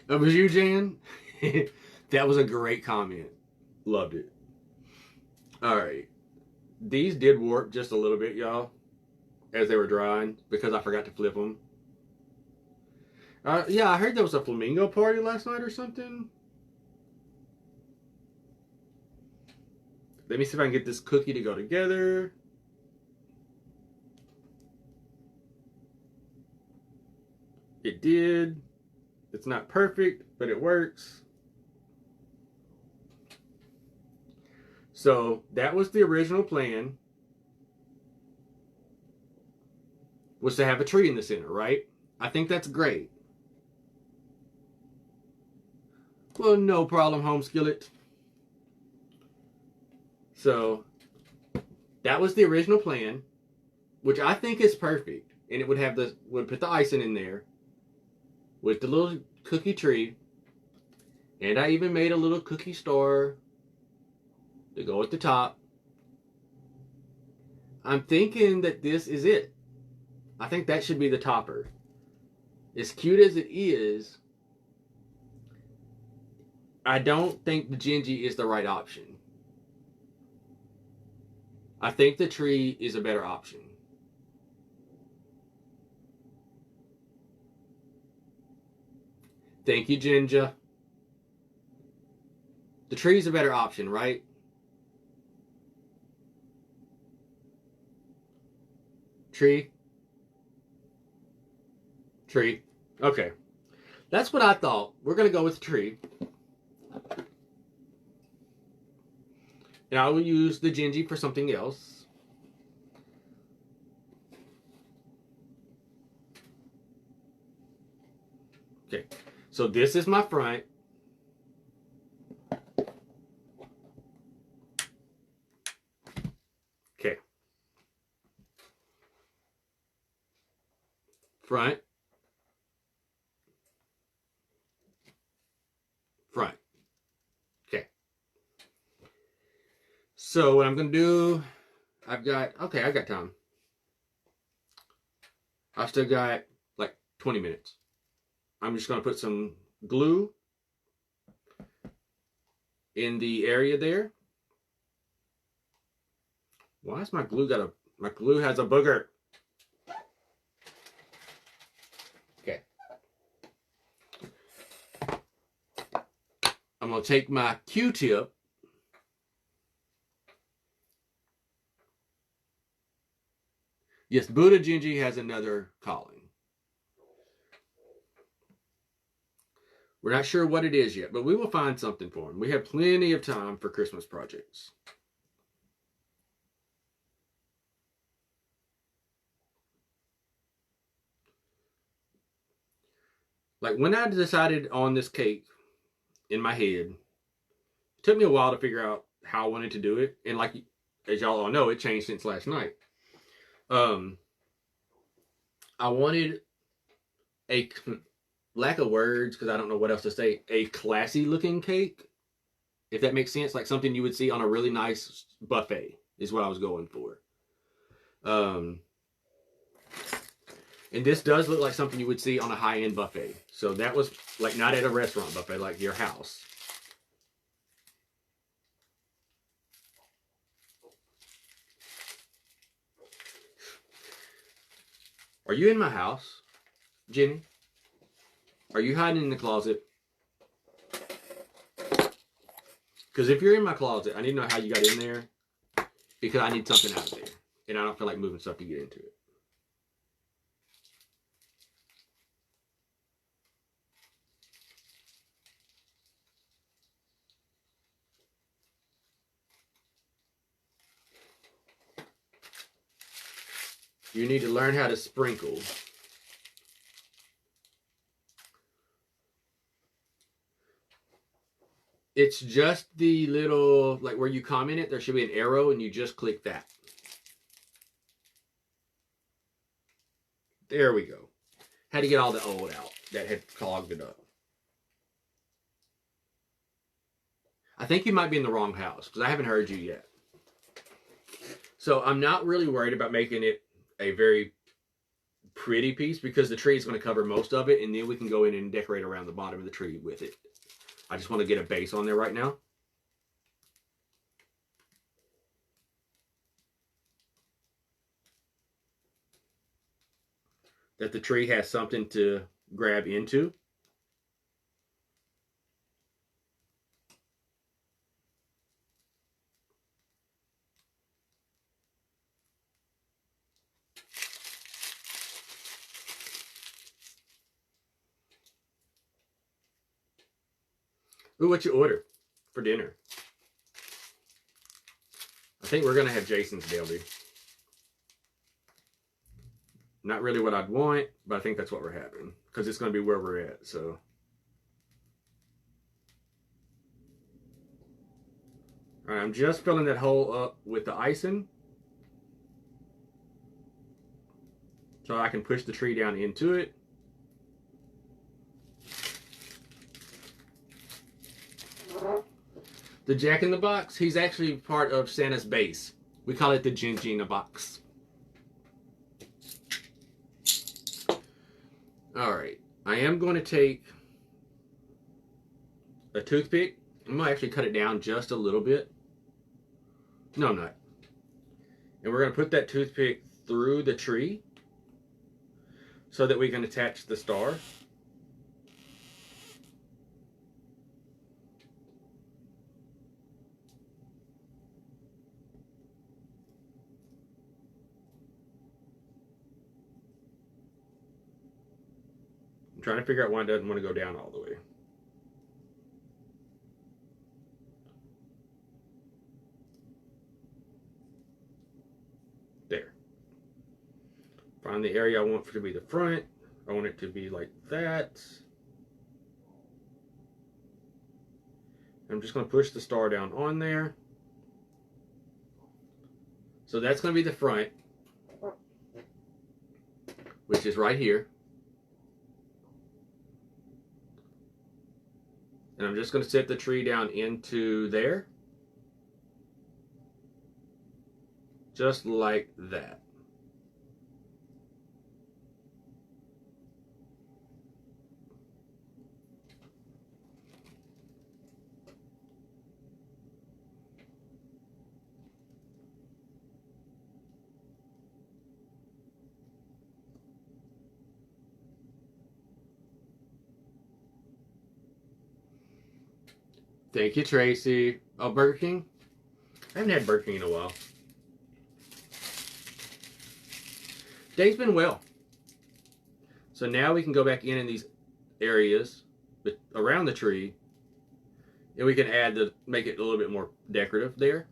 That was you, Jan? That was a great comment. Loved it. All right. These did warp just a little bit, y'all, as they were drying because I forgot to flip them. Yeah, I heard there was a flamingo party last night or something. Let me see if I can get this cookie to go together. It did. It's not perfect, but it works. So that was the original plan, was to have a tree in the center, right? I think that's great. Well, no problem, home skillet. So that was the original plan, which I think is perfect. And it would put the icing in there with the little cookie tree. And I even made a little cookie star to go at the top. I'm thinking that this is it. I think that should be the topper. As cute as it is, I don't think the Gingy is the right option. I think the tree is a better option. Thank you, Ginger. The tree's a better option, right? Tree. Okay. That's what I thought. We're going to go with tree. And I will use the Gingy for something else. Okay. So this is my front. Okay. Front. Front. So what I'm going to do, I've got time. I've still got like 20 minutes. I'm just going to put some glue in the area there. Why is my glue my glue has a booger? Okay. I'm going to take my Q-tip. Yes, Buddha Gingy has another calling. We're not sure what it is yet, but we will find something for him. We have plenty of time for Christmas projects. Like when I decided on this cake in my head, it took me a while to figure out how I wanted to do it. And like, as y'all all know, it changed since last night. I wanted a, lack of words, because I don't know what else to say, a classy looking cake. If that makes sense, like something you would see on a really nice buffet is what I was going for. And this does look like something you would see on a high-end buffet. So that was like not at a restaurant buffet, like your house. Are you in my house, Jenny? Are you hiding in the closet? Because if you're in my closet, I need to know how you got in there. Because I need something out of there. And I don't feel like moving stuff to get into it. You need to learn how to sprinkle. It's just the little, like where you comment it, there should be an arrow and you just click that. There we go. Had to get all the old out that had clogged it up. I think you might be in the wrong house because I haven't heard you yet. So I'm not really worried about making it a very pretty piece because the tree is going to cover most of it and then we can go in and decorate around the bottom of the tree with it. I just want to get a base on there right now. That the tree has something to grab into. Ooh, what you order for dinner? I think we're going to have Jason's Delby. Not really what I'd want, but I think that's what we're having. Because it's going to be where we're at, so. Alright, I'm just filling that hole up with the icing. So I can push the tree down into it. The Jack in the Box, he's actually part of Santa's base. We call it the Gingy in a box. Alright, I am going to take a toothpick. I'm going to actually cut it down just a little bit. No, I'm not. And we're going to put that toothpick through the tree so that we can attach the star. I'm trying to figure out why it doesn't want to go down all the way. There. Find the area I want to be the front. I want it to be like that. I'm just going to push the star down on there. So that's going to be the front, which is right here. And I'm just going to set the tree down into there. Just like that. Thank you, Tracy. Oh, Burger King? I haven't had Burger King in a while. Day's been well. So now we can go back in these areas around the tree, and we can make it a little bit more decorative there.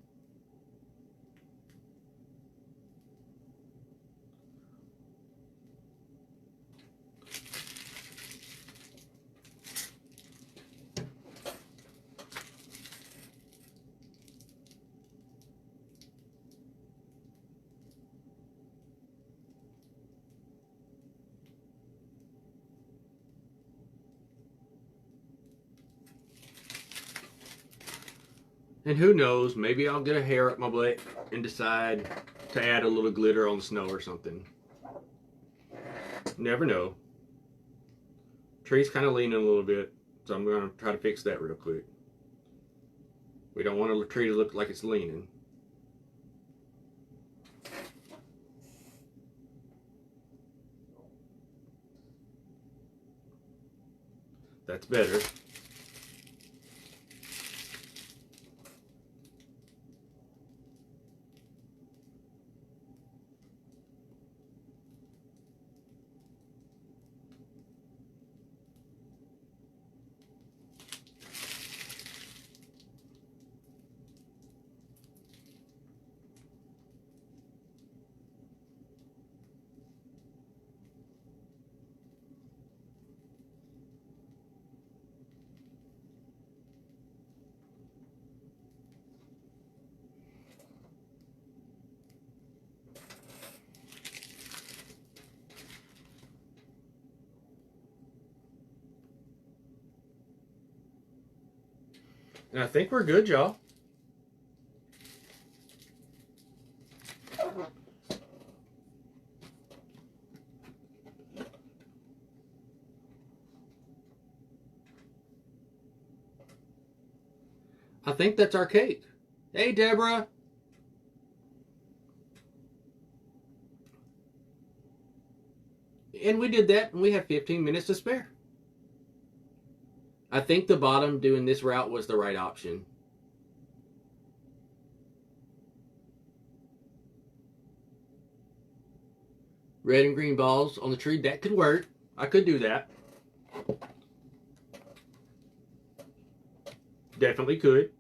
And who knows, maybe I'll get a hair up my butt and decide to add a little glitter on the snow or something. Never know. Tree's kind of leaning a little bit, so I'm going to try to fix that real quick. We don't want the tree to look like it's leaning. That's better. And I think we're good, y'all. I think that's our cake. Hey, Deborah. And we did that, and we have 15 minutes to spare. I think the bottom doing this route was the right option. Red and green balls on the tree, that could work. I could do that. Definitely could.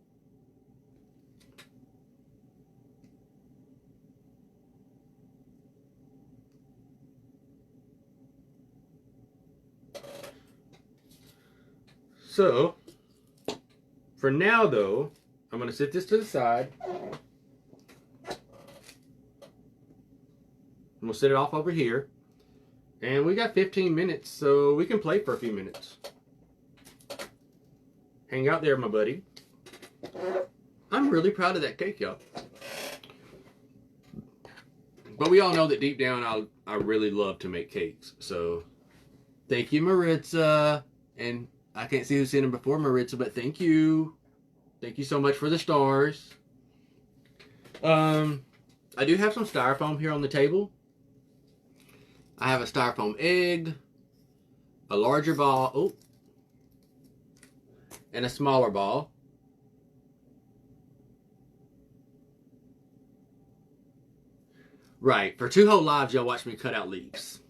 So, for now though, I'm going to set this to the side. And we'll set it off over here. And we got 15 minutes, so we can play for a few minutes. Hang out there, my buddy. I'm really proud of that cake, y'all. But we all know that deep down, I really love to make cakes. So, thank you, Maritza. And I can't see who sent them before Maritza, but thank you. Thank you so much for the stars. I do have some styrofoam here on the table. I have a styrofoam egg, a larger ball, and a smaller ball. Right, for 2 whole lives, y'all watch me cut out leaves.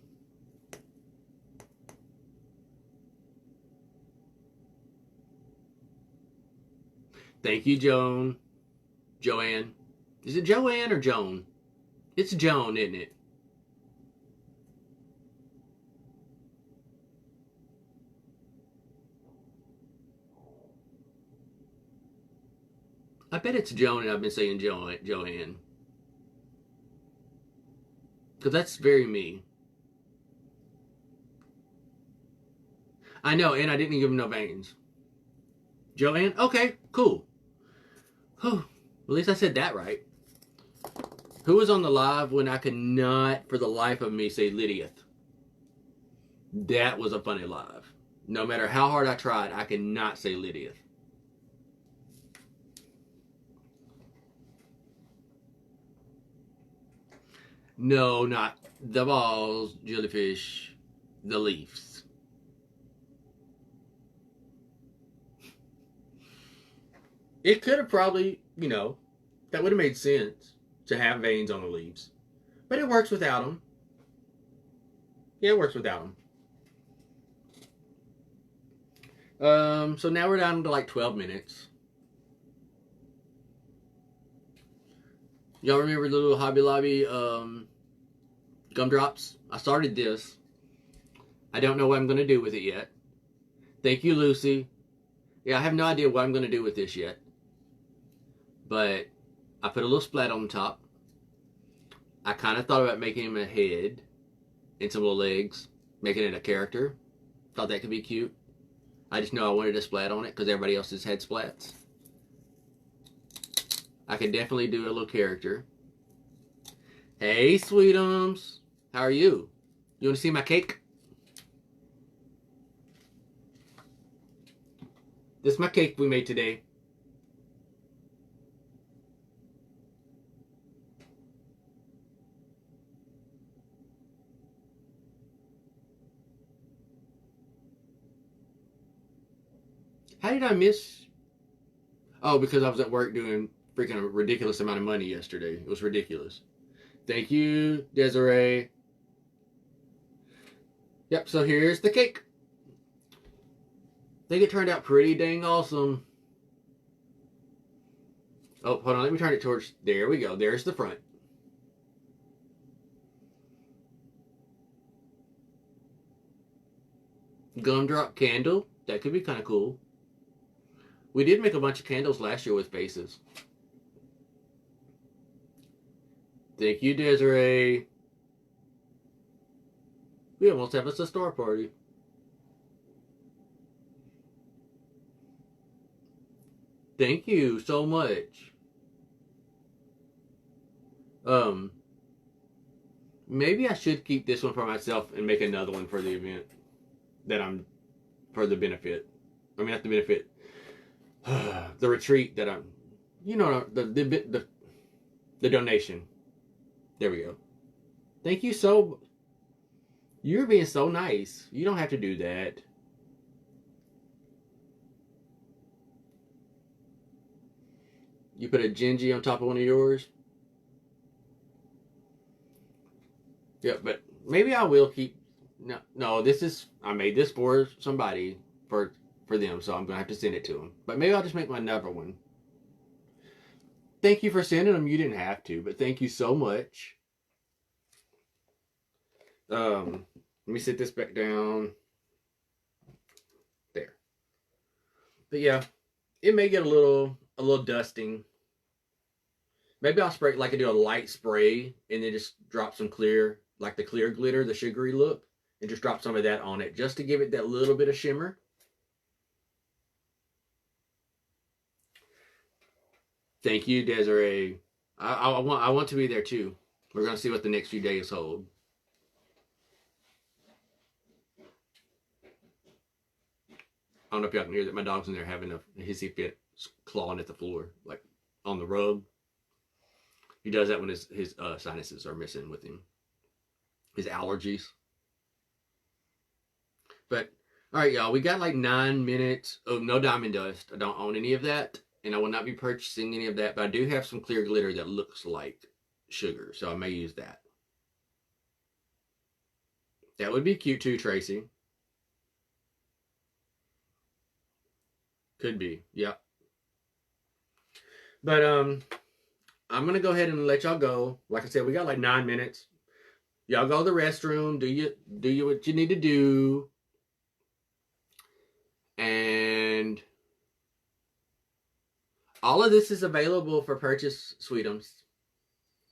Thank you, Joanne. Is it Joanne or Joan? It's Joan, isn't it? I bet it's Joan and I've been saying Joanne. Because that's very me. I know, and I didn't give him no veins. Joanne? Okay, cool. Whew. At least I said that right. Who was on the live when I could not, for the life of me, say Lydiath? That was a funny live. No matter how hard I tried, I could not say Lydiath. No, not the balls, jellyfish, the leaves. It could have probably, you know, that would have made sense to have veins on the leaves. But it works without them. Yeah, it works without them. So now we're down to like 12 minutes. Y'all remember the little Hobby Lobby gumdrops? I started this. I don't know what I'm going to do with it yet. Thank you, Lucy. Yeah, I have no idea what I'm going to do with this yet. But I put a little splat on the top. I kind of thought about making him a head and some little legs, making it a character. Thought that could be cute. I just know I wanted a splat on it because everybody else has had splats. I could definitely do a little character. Hey, Sweetums. How are you? You want to see my cake? This is my cake we made today. How did I miss? Oh, because I was at work doing freaking a ridiculous amount of money yesterday. It was ridiculous. Thank you, Desiree. Yep, so here's the cake. I think it turned out pretty dang awesome. Oh, hold on. Let me turn it towards... There we go. There's the front. Gumdrop candle. That could be kind of cool. We did make a bunch of candles last year with faces. Thank you, Desiree. We almost have us a star party. Thank you so much. Maybe I should keep this one for myself and make another one for the event that I'm for the benefit. I mean, not the benefit. The retreat that I'm, you know, the donation. There we go. Thank you so. You're being so nice. You don't have to do that. You put a Gingy on top of one of yours. Yeah, but maybe I will keep. No, this is. I made this for somebody for them, so I'm gonna have to send it to them. But maybe I'll just make my another one. Thank you for sending them. You didn't have to, but thank you so much. Let me sit this back down. There. But yeah, it may get a little dusting. Maybe I'll spray like I do a light spray and then just drop some clear, like the clear glitter, the sugary look, and just drop some of that on it just to give it that little bit of shimmer. Thank you, Desiree. I want to be there too. We're gonna see what the next few days hold. I don't know if y'all can hear that. My dog's in there having a hissy fit, clawing at the floor, like on the rug. He does that when his sinuses are messing with him. His allergies. But, all right, y'all. We got like 9 minutes. Oh, no diamond dust. I don't own any of that. And I will not be purchasing any of that. But I do have some clear glitter that looks like sugar. So I may use that. That would be cute too, Tracy. Could be. Yep. But, I'm going to go ahead and let y'all go. Like I said, we got like 9 minutes. Y'all go to the restroom. Do you what you need to do. And all of this is available for purchase, Sweetums.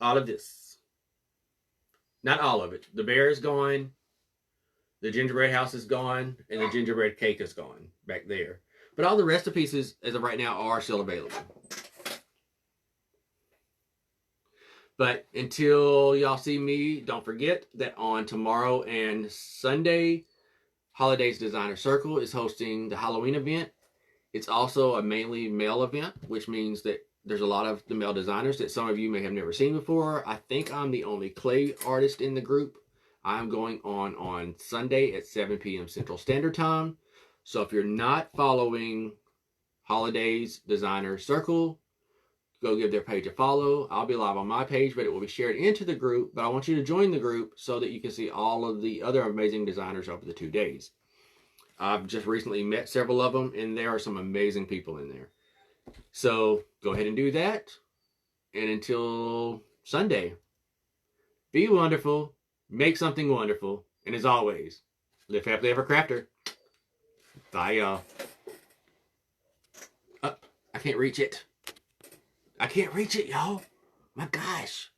All of this. Not all of it. The bear is gone. The gingerbread house is gone. And the gingerbread cake is gone back there. But all the recipes, as of right now, are still available. But until y'all see me, don't forget that on tomorrow and Sunday, Holidays Designer Circle is hosting the Halloween event. It's also a mainly male event, which means that there's a lot of the male designers that some of you may have never seen before. I think I'm the only clay artist in the group. I'm going on Sunday at 7 p.m. Central Standard Time. So if you're not following Holidays Designer Circle, go give their page a follow. I'll be live on my page, but it will be shared into the group. But I want you to join the group so that you can see all of the other amazing designers over the 2 days. I've just recently met several of them, and there are some amazing people in there. So go ahead and do that. And until Sunday, be wonderful, make something wonderful, and as always, live happily ever crafter. Bye, y'all. I can't reach it. I can't reach it, y'all. My gosh.